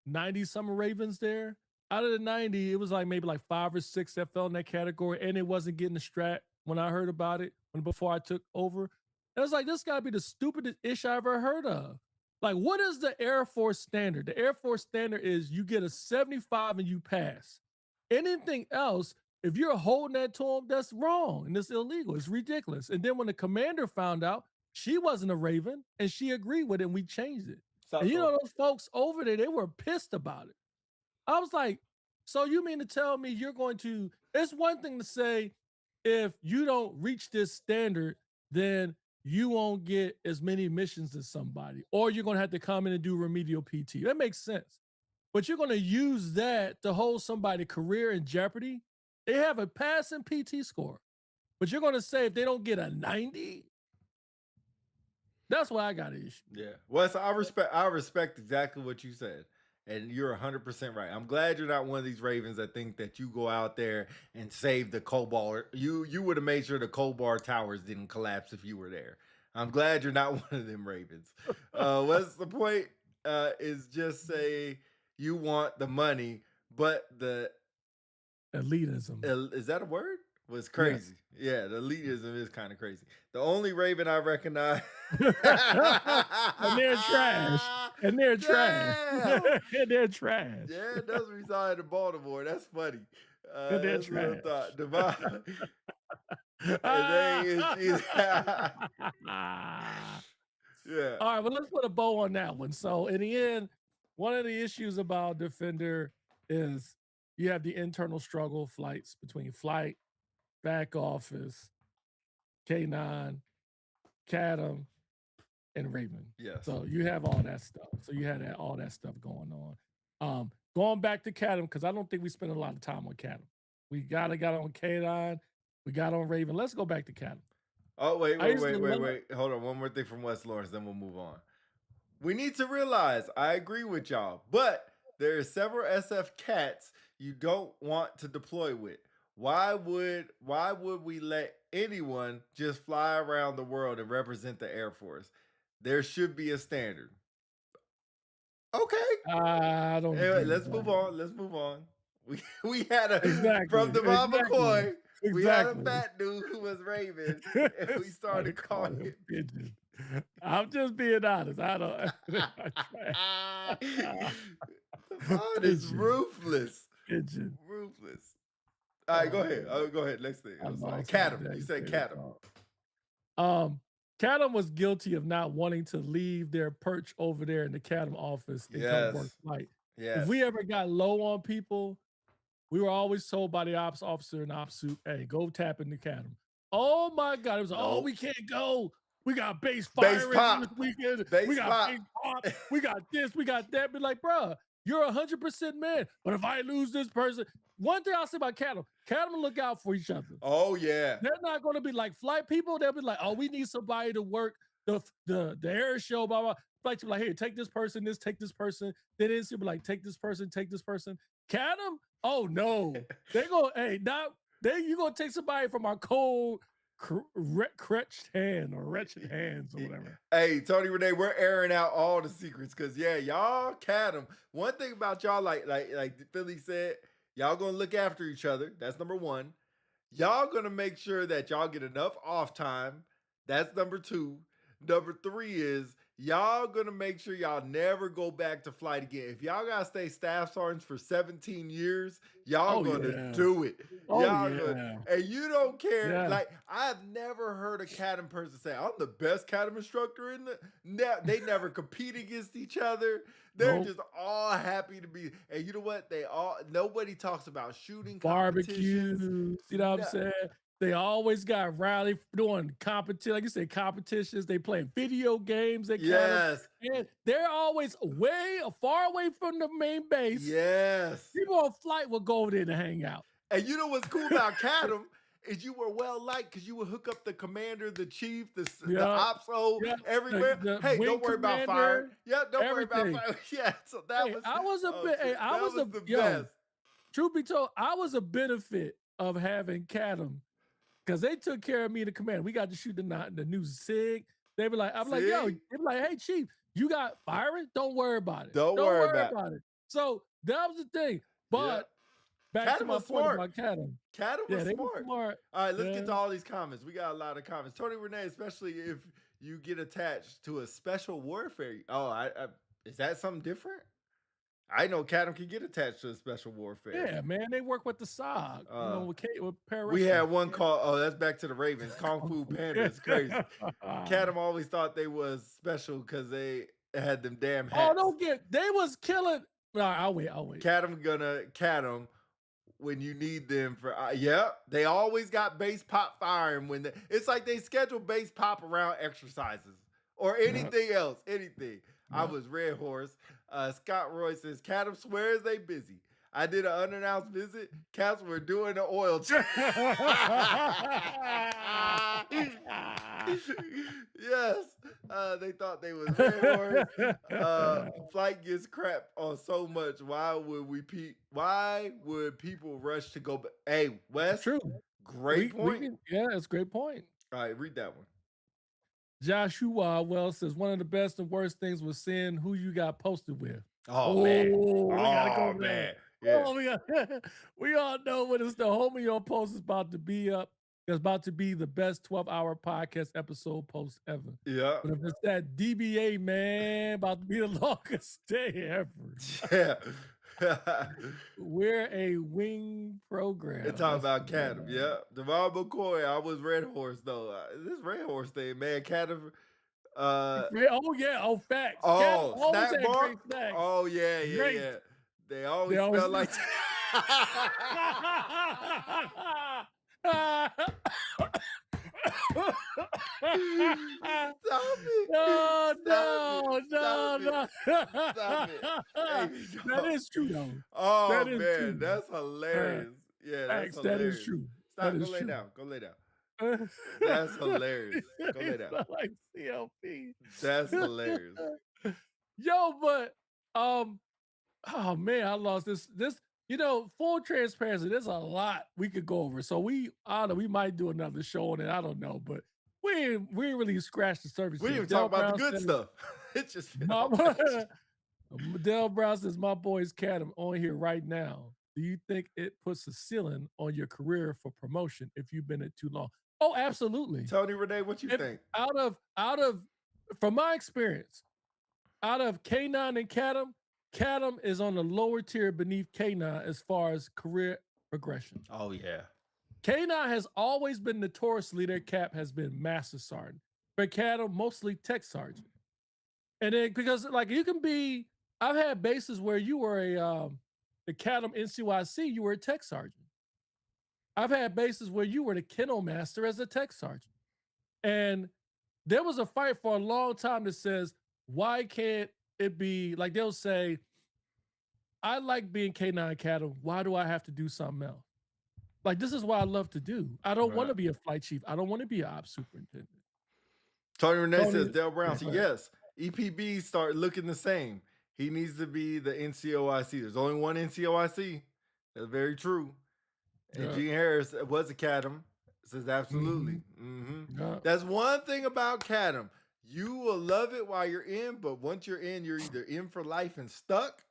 90 some Ravens there. Out of the 90, it was like maybe like 5 or 6 that fell in that category, and it wasn't getting the strat when I heard about it before I took over. And I was like, this got to be the stupidest ish I ever heard of. Like, what is the Air Force standard? The Air Force standard is you get a 75 and you pass. Anything else, if you're holding that to them, that's wrong and it's illegal. It's ridiculous. And then when the commander found out, she wasn't a Raven, and she agreed with it, and we changed it. And you know, those folks over there, they were pissed about it. I was like, so you mean to tell me you're going to, it's one thing to say, if you don't reach this standard, then you won't get as many missions as somebody, or you're going to have to come in and do remedial PT. That makes sense. But you're going to use that to hold somebody's career in jeopardy. They have a passing PT score, but you're going to say if they don't get a 90, that's why I got an issue. Yeah. Well, so I respect exactly what you said. And you're 100% right. I'm glad you're not one of these Ravens that think that you go out there and save the Cobalt. You would have made sure the Cobalt Towers didn't collapse if you were there. I'm glad you're not one of them Ravens. What's the point? Is just say you want the money, but the elitism. Is that a word? Was crazy. Yes. Yeah, the elitism is kind of crazy. The only Raven I recognize. And they're trash. And they're trash. And they're trash. Yeah, it does reside in Baltimore. That's funny. And they're trash. Yeah. All right, well, let's put a bow on that one. So in the end, one of the issues about Defender is you have the internal struggle flights between flight, back office, K9, Cadam, and Raven. Yes. So you have all that stuff. So you had all that stuff going on. Going back to Cadam, because I don't think we spent a lot of time on Cadam. We got on K9, we got on Raven. Let's go back to Cadam. Oh, wait. Hold on. One more thing from West Lawrence, then we'll move on. We need to realize, I agree with y'all, but there are several SF cats you don't want to deploy with. Why would we let anyone just fly around the world and represent the Air Force? There should be a standard. Okay. I don't. Anyway, let's move on. We had a Exactly, from the Bob exactly, McCoy. We had a exactly. fat dude who was Raven, and we started calling him Pigeon. I'm just being honest. I don't. Devon is Pigeon. ruthless. Pigeon. Ruthless. All right, go ahead. Go ahead. Next thing. I'm sorry. Cadam. You said Cadam. Cadam was guilty of not wanting to leave their perch over there in the Cadam office and come work flight. Yes. If we ever got low on people, we were always told by the ops officer in ops suit, "Hey, go tap in the Cadam." Oh my God! It was like, "Oh, we can't go. We got base firing this weekend. We got base pop. We got this. We got that." Be like, bruh, you're 100% man. But if I lose this person, one thing I'll say about Cadam look out for each other. Oh yeah. They're not going to be like flight people. They'll be like, "Oh, we need somebody to work the air show." Blah blah. Flight to be like, "Hey, take this person. Take this person." Then it's be like, "Take this person. Take this person." Cadam. Oh no, they go. Hey, now you gonna take somebody from our cold, wretched hands or whatever. Hey, Tony Renee, we're airing out all the secrets because y'all Cadam. One thing about y'all, like Philly said, y'all gonna look after each other. That's number one. Y'all gonna make sure that y'all get enough off time. That's number two. Number three is y'all gonna make sure y'all never go back to flight again. If y'all gotta stay staff sergeants for 17 years, y'all gonna do it. And you don't care. Yeah. Like, I've never heard a Cadam person say, "I'm the best Cadam instructor in the." They never compete against each other. They're just all happy to be. And you know what? Nobody talks about shooting Barbecues. competitions. You know what I'm saying? They always got rally doing competition, like you said, competitions. They play video games. Yes. And they're always far away from the main base. Yes. People on flight will go over there to hang out. And you know what's cool about Cadam is you were well liked because you would hook up the commander, the chief, the OPSO, everywhere. Hey, don't worry about fire. Yeah, don't worry about fire. Yeah, so that was. I was the best. Truth be told, I was a benefit of having Cadam. Because they took care of me in the command. We got to shoot the new SIG. They be like, I'm like, yo, they be like, "Hey, chief, you got firing? Don't worry about it. Don't worry about it. So that was the thing. But back to my point about Cadam. Cadam was smart. All right, let's get to all these comments. We got a lot of comments. Tony Renee, especially if you get attached to a special warfare. Oh, is that something different? I know Cadam can get attached to a special warfare. Yeah, man, they work with the SOG. With we had one call. Oh, that's back to the Ravens. Kung Fu Panda is crazy. Cadam always thought they was special because they had them damn hats. They was killing. I'll wait. Cadam when you need them for. They always got base pop firing when it's like they schedule base pop around exercises or anything else. Anything. I was Red Horse. Scott Roy says, "Cadam swears they busy. I did an unannounced visit. Cats were doing the oil change." Yes. They thought they was Red Horse. Flight gets crap on so much. Why would people rush to go back? Hey, Wes. True. Great point. It's a great point. All right, read that one. Joshua Wells says, "One of the best and worst things was seeing who you got posted with." Man. We gotta go man. Yeah. We all know when it's the homie on post is about to be up. It's about to be the best 12-hour podcast episode post ever. Yeah. But if it's that DBA, man, about to be the longest day ever. Yeah. We're a wing program. They're talking about Cadam. Yeah. Devon McCoy, I was Red Horse, though. This Red Horse thing, man. Cadam. Facts. Oh, snack bar? Oh, yeah. They always smell like it. No, Stop it. no, no. Stop it. Hey, That dog. is true, though. Oh, That is man. true. That's hilarious. Yeah, that's Facts, that is hilarious. true. That Stop. Go is lay true. down. Go lay down. That's hilarious. Go lay It's down. not like CLP. That's hilarious. Yo, but oh man, I lost this. Full transparency. There's a lot we could go over. So I don't know, we might do another show on it. I don't know, but we ain't really scratched the surface. We yet. didn't even talk Del about the Brown good said stuff. It just been all My, bad. Dale Brown says, my boy's cat, I'm on here right now. Do you think it puts a ceiling on your career for promotion if you've been it too long? Oh, absolutely. Tony Renee, what you think? Out of, from my experience, out of K9 and Cadam is on the lower tier beneath K9 as far as career progression. Oh, yeah. K9 has always been notoriously, their cap has been master sergeant, but Cadam mostly tech sergeant. And then because like you can be, I've had bases where you were the Cadam NCYC, you were a tech sergeant. I've had bases where you were the kennel master as a tech sergeant. And there was a fight for a long time that says, why can't it be like they'll say, I like being K9 Cadam. Why do I have to do something else? Like, this is what I love to do. I don't want to be a flight chief. I don't want to be an ops superintendent. Tony Renee says, Del Brown, yes, EPB start looking the same. He needs to be the NCOIC. There's only one NCOIC. That's very true. And Gene Harris was a Cadam. Says absolutely. That's one thing about Cadam. You will love it while you're in, but once you're either in for life and stuck,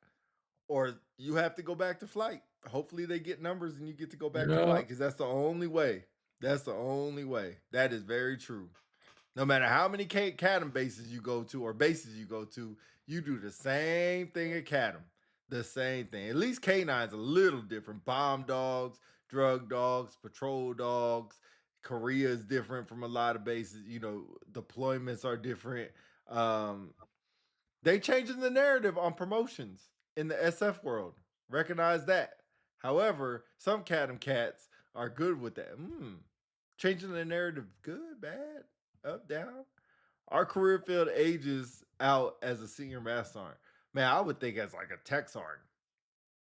or you have to go back to flight. Hopefully they get numbers and you get to go back to flight, because that's the only way. That's the only way. That is very true. No matter how many Cadam bases you go to or bases you go to, you do the same thing at Cadam. The same thing. At least K9's a little different. Bomb dogs, drug dogs, patrol dogs. Korea is different from a lot of bases. Deployments are different. They changing the narrative on promotions in the SF world. Recognize that. However, some Cadam cats are good with that. Changing the narrative, good, bad, up, down. Our career field ages out as a senior master sergeant. Man, I would think as like a tech sergeant.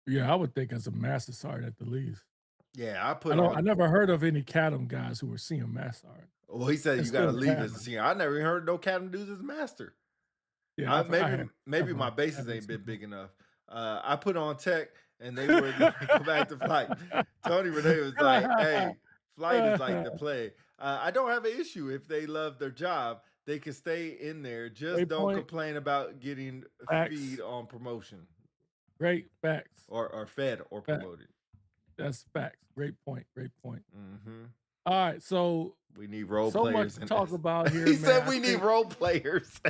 Yeah, I would think as a master sergeant at the least. Yeah, I never heard of any Cadam guys who were senior master sergeant. Well, he said you got to leave as a senior. I never even heard no Cadam dudes as master. Yeah, maybe my bases ain't been big enough. I put on tech and they were going to go back to flight. Tony Renee was like, hey, flight is like the play. I don't have an issue if they love their job. They can stay in there. Just don't complain about getting feed on promotion. Great facts. Or fed or promoted. That's facts. Great point. All right, so we need role so players. So much to talk about here. He said we need role players.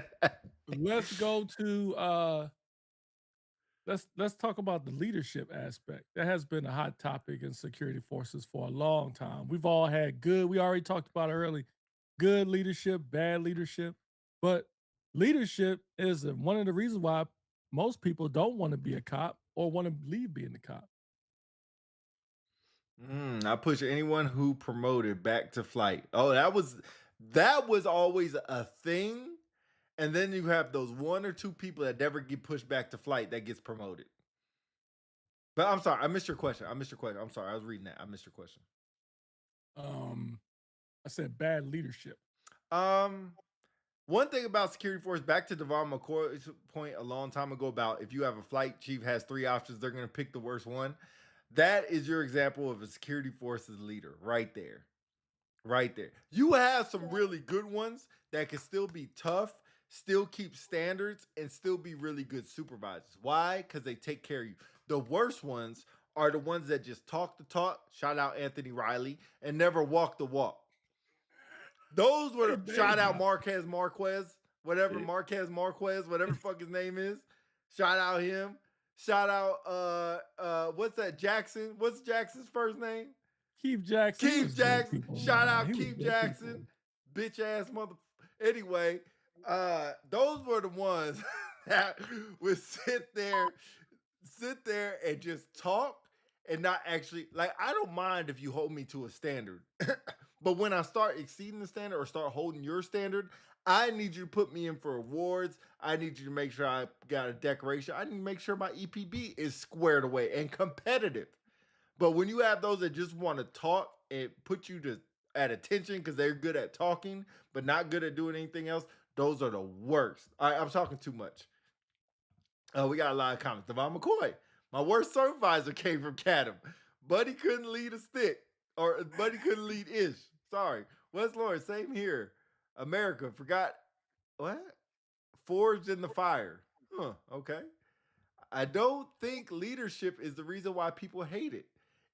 Let's go to let's talk about the leadership aspect. That has been a hot topic in security forces for a long time. We've all had good, we already talked about it early, good leadership, bad leadership. But leadership is one of the reasons why most people don't want to be a cop or want to leave being a cop. I push anyone who promoted back to flight. Oh, that was always a thing. And then you have those one or two people that never get pushed back to flight that gets promoted. But I'm sorry, I missed your question. I'm sorry, I was reading that. I missed your question. I said bad leadership. One thing about security force, back to Devon McCoy's point a long time ago about if you have a flight chief has 3 options, they're going to pick the worst one. That is your example of a security forces leader right there. Right there. You have some really good ones that can still be tough, still keep standards, and still be really good supervisors. Why? Because they take care of you. The worst ones are the ones that just talk the talk, shout out Anthony Riley, and never walk the walk. Those were shout out Marquez, whatever the fuck his name is. Shout out him. Shout out what's that, Jackson? What's Jackson's first name? Keith Jackson. Shout out Keith Jackson. Bitch ass mother. Anyway, those were the ones that would sit there and just talk and not actually like I don't mind if you hold me to a standard. But when I start exceeding the standard or start holding your standard, I need you to put me in for awards. I need you to make sure I got a decoration. I need to make sure my EPB is squared away and competitive. But when you have those that just want to talk and put you to at attention because they're good at talking but not good at doing anything else, those are the worst. All right, I'm talking too much. We got a lot of comments. Devon McCoy. My worst supervisor came from Cadam. Buddy couldn't lead a stick. Or Buddy couldn't lead ish. Sorry. West Lawrence, same here. America, forgot what? Forged in the fire. Huh, okay. I don't think leadership is the reason why people hate it.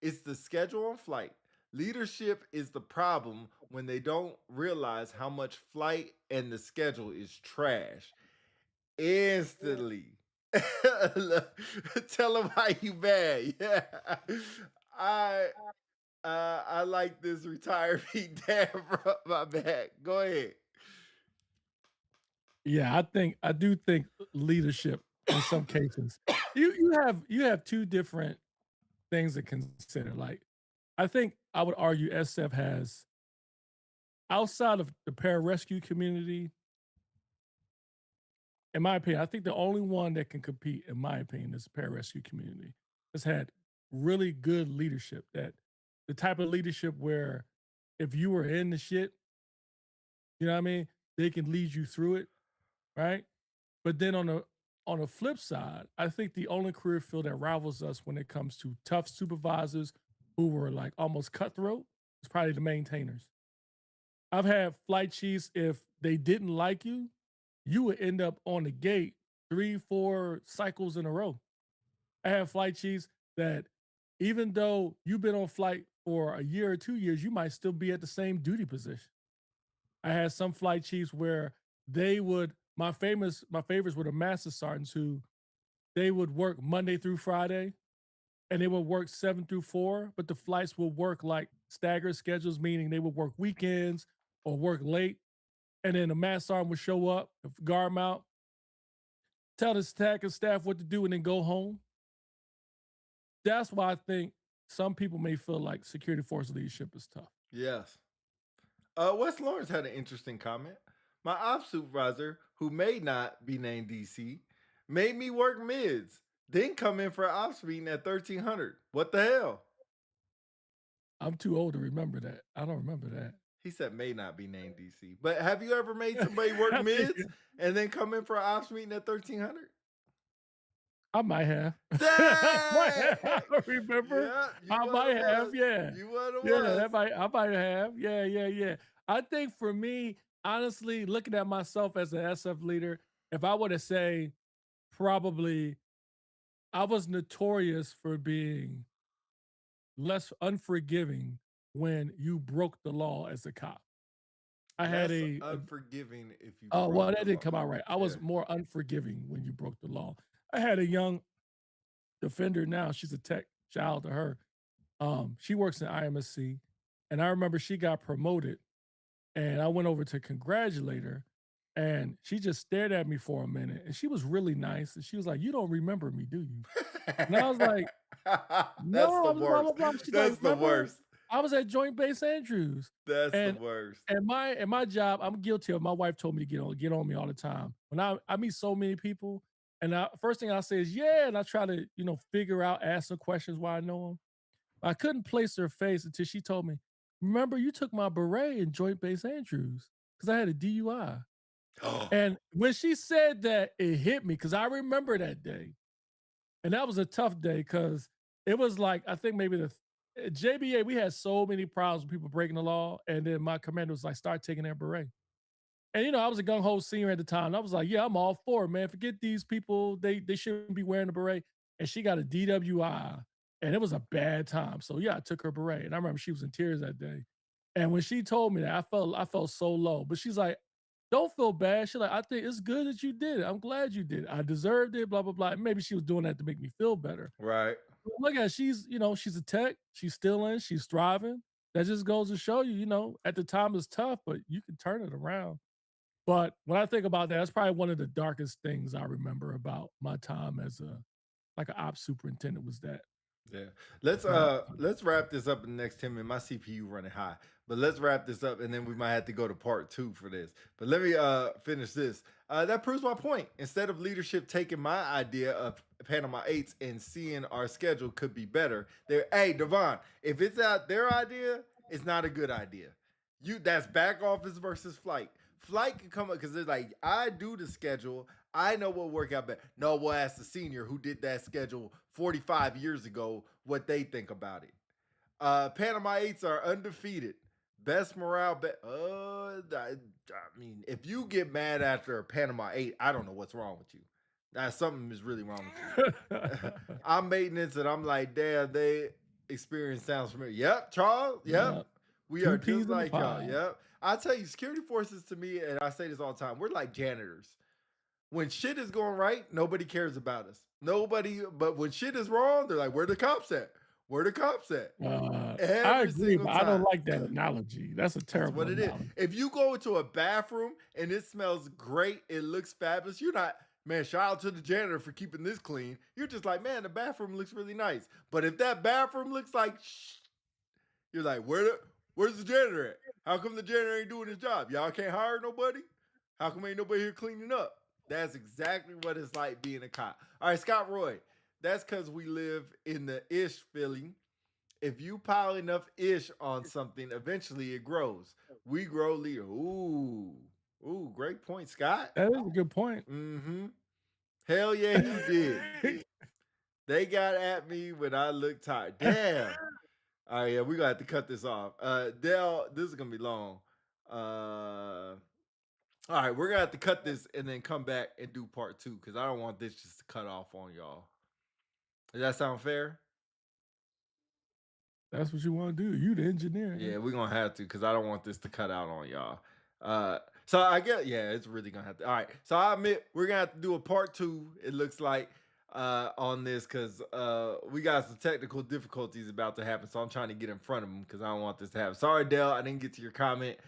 It's the schedule on flight. Leadership is the problem when they don't realize how much flight and the schedule is trash. Instantly. Tell them how you bad. Yeah. I I like this retired Pete. Damn, bro, my bad. Go ahead. Yeah, I do think leadership in some cases. You have two different things to consider. Like, I think I would argue SF has, outside of the pararescue community, in my opinion, I think the only one that can compete, in my opinion, is the pararescue community. Has had really good leadership. That the type of leadership where if you were in the shit, you know what I mean, they can lead you through it, right? But then on the flip side, I think the only career field that rivals us when it comes to tough supervisors who were like almost cutthroat is probably the maintainers. I've had flight chiefs, if they didn't like you, you would end up on the gate 3, 4 cycles in a row. I have flight chiefs that, even though you've been on flight for a year or 2 years, you might still be at the same duty position. I had some flight chiefs where they would, my favorites were the master sergeants who they would work Monday through Friday and they would work 7 through 4, but the flights would work like staggered schedules, meaning they would work weekends or work late. And then the master sergeant would show up, guard mount, tell the tech and staff what to do, and then go home. That's why I think some people may feel like security force leadership is tough. Yes. West Lawrence had an interesting comment. My ops supervisor, who may not be named DC, made me work mids, then come in for an ops meeting at 1300. What the hell? I'm too old to remember that. I don't remember that. He said may not be named DC. But have you ever made somebody work mids and then come in for an ops meeting at 1300? I might have. Dang! I don't remember. Yeah, I might have. Yeah. You would have Yeah, was. I might have. Yeah. I think for me, honestly, looking at myself as an SF leader, if I were to say, probably I was notorious for being less unforgiving when you broke the law as a cop. I had Less a unforgiving if you oh, well, broke that the didn't come law. out right. I Yeah. was more unforgiving when you broke the law. I had a young defender now. She's a tech. Shout out to her. She works in IMSC, and I remember she got promoted, and I went over to congratulate her, and she just stared at me for a minute, and she was really nice, and she was like, "You don't remember me, do you?" And I was like, That's "No, the I'm blah blah worst. blah." She's like, That's the "Remember, worst. I was at Joint Base Andrews." That's the And worst. my job, I'm guilty of. My wife told me to get on me all the time. When I meet so many people, and first thing I say is yeah, and I try to figure out, ask some questions while I know them. I couldn't place her face until she told me, "Remember, you took my beret in Joint Base Andrews because I had a DUI." And when she said that, it hit me because I remember that day. And that was a tough day because it was like, I think maybe the JBA, we had so many problems with people breaking the law. And then my commander was like, start taking their beret. And I was a gung ho senior at the time. I was like, yeah, I'm all for it, man. Forget these people. They shouldn't be wearing a beret. And she got a DWI. And it was a bad time. So yeah, I took her beret. And I remember she was in tears that day. And when she told me that, I felt so low. But she's like, don't feel bad. She's like, I think it's good that you did it. I'm glad you did it. I deserved it, blah, blah, blah. And maybe she was doing that to make me feel better. Right. But look at her, she's a tech. She's still in, she's thriving. That just goes to show you, at the time it's tough, but you can turn it around. But when I think about that, that's probably one of the darkest things I remember about my time as like an ops superintendent was that. Yeah. Let's wrap this up in the next 10 minutes. My CPU running high. But let's wrap this up and then we might have to go to part 2 for this. But let me finish this. That proves my point. Instead of leadership taking my idea of Panama 8s and seeing our schedule could be better, they're hey Devon, if it's out their idea, it's not a good idea. That's back office versus flight. Flight can come up because they're like, I do the schedule. I know what work out better. No, we'll ask the senior who did that schedule 45 years ago what they think about it. Panama 8s are undefeated. Best morale. I mean, if you get mad after a Panama 8, I don't know what's wrong with you. Something is really wrong with you. I'm maintenance and I'm like, damn, they experience sounds familiar. Yep, Charles. Yep. We are just like y'all. Yep. I tell you, security forces to me, and I say this all the time, we're like janitors. When shit is going right, nobody cares about us. Nobody, but when shit is wrong, they're like, where the cops at? Where the cops at? I agree, but I don't like that analogy. That's a terrible analogy. If you go into a bathroom and it smells great, it looks fabulous, you're not, man, shout out to the janitor for keeping this clean. You're just like, man, the bathroom looks really nice. But if that bathroom looks like you're like, where's the janitor at? How come the janitor ain't doing his job? Y'all can't hire nobody? How come ain't nobody here cleaning up? That's exactly what it's like being a cop. All right, Scott Roy, that's because we live in the ish feeling. If you pile enough ish on something, eventually it grows. We grow leader. Ooh, great point, Scott. That is a good point. Mm-hmm. Hell yeah, he did. They got at me when I looked tired. Damn. All right, yeah, we gonna have to cut this off. Dale, this is gonna be long. All right, we're gonna have to cut this and then come back and do part 2 because I don't want this just to cut off on y'all. Does that sound fair? That's what you want to do. You the engineer. Yeah, we're gonna have to because I don't want this to cut out on y'all. So I guess it's really gonna have to. All right, so I admit we're gonna have to do a part 2. It looks like on this because we got some technical difficulties about to happen. So I'm trying to get in front of them because I don't want this to happen. Sorry, Dale, I didn't get to your comment.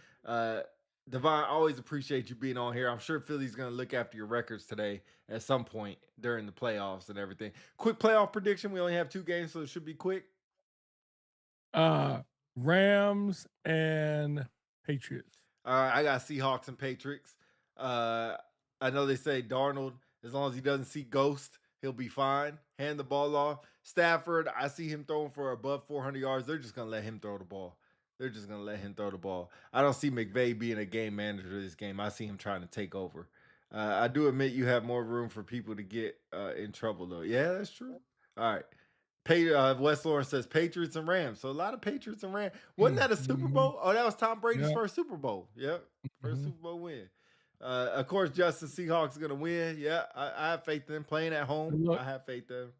Devon, always appreciate you being on here. I'm sure Philly's going to look after your records today at some point during the playoffs and everything. Quick playoff prediction. We only have 2 games, so it should be quick. Rams and Patriots. All right, I got Seahawks and Patriots. I know they say Darnold, as long as he doesn't see ghost, he'll be fine. Hand the ball off. Stafford, I see him throwing for above 400 yards. They're just going to let him throw the ball. They're just going to let him throw the ball. I don't see McVay being a game manager of this game. I see him trying to take over. I do admit you have more room for people to get in trouble, though. Yeah, that's true. All right. West Lawrence says Patriots and Rams. So a lot of Patriots and Rams. Wasn't that a Super Bowl? Oh, that was Tom Brady's first Super Bowl. Yep. First Super Bowl win. Of course, Justin Seahawks is going to win. Yeah, I have faith in them. Playing at home, I have faith in them.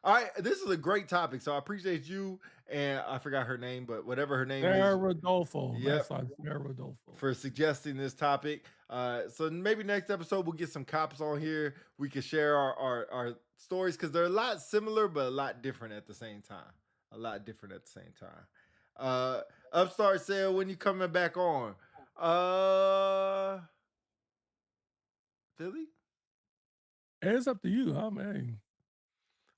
All right, this is a great topic, so I appreciate you and I forgot her name, but whatever her name Sarah Rodolfo. Yep. Sarah Rodolfo. For suggesting this topic. So maybe next episode we'll get some cops on here. We can share our stories because they're a lot similar, but a lot different at the same time. Upstart said, when you coming back on? Philly? It's up to you, huh, man?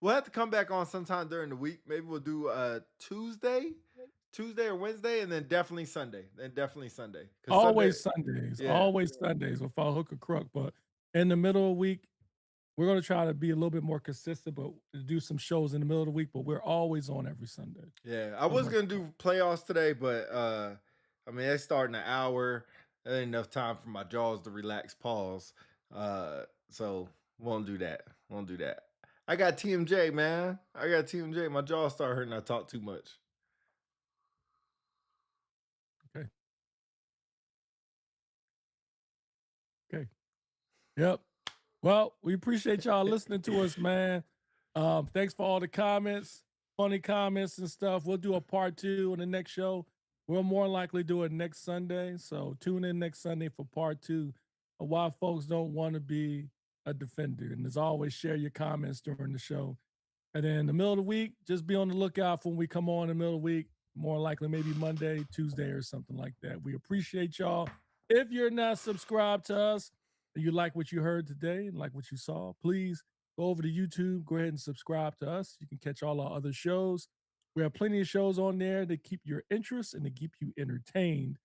We'll have to come back on sometime during the week. Maybe we'll do Tuesday or Wednesday, and then definitely Sunday. Always Sundays. Yeah. Always Sundays without hook or crook. But in the middle of the week, we're going to try to be a little bit more consistent, but do some shows in the middle of the week. But we're always on every Sunday. Yeah, I was going to do playoffs today, but I mean, they start in an hour. There ain't enough time for my jaws to relax, pause. So won't do that. I got TMJ, man. My jaws start hurting. I talk too much. Okay. Yep. Well, we appreciate y'all listening to us, man. Thanks for all the comments, funny comments and stuff. We'll do a part 2 on the next show. We'll more likely do it next Sunday. So tune in next Sunday for part 2 of why folks don't want to be a defender. And as always, share your comments during the show. And then in the middle of the week, just be on the lookout for when we come on in the middle of the week. More likely maybe Monday, Tuesday, or something like that. We appreciate y'all. If you're not subscribed to us, and you like what you heard today and like what you saw, please Go over to YouTube, go ahead and subscribe to us. You can catch all our other shows. We have plenty of shows on there to keep your interest and to keep you entertained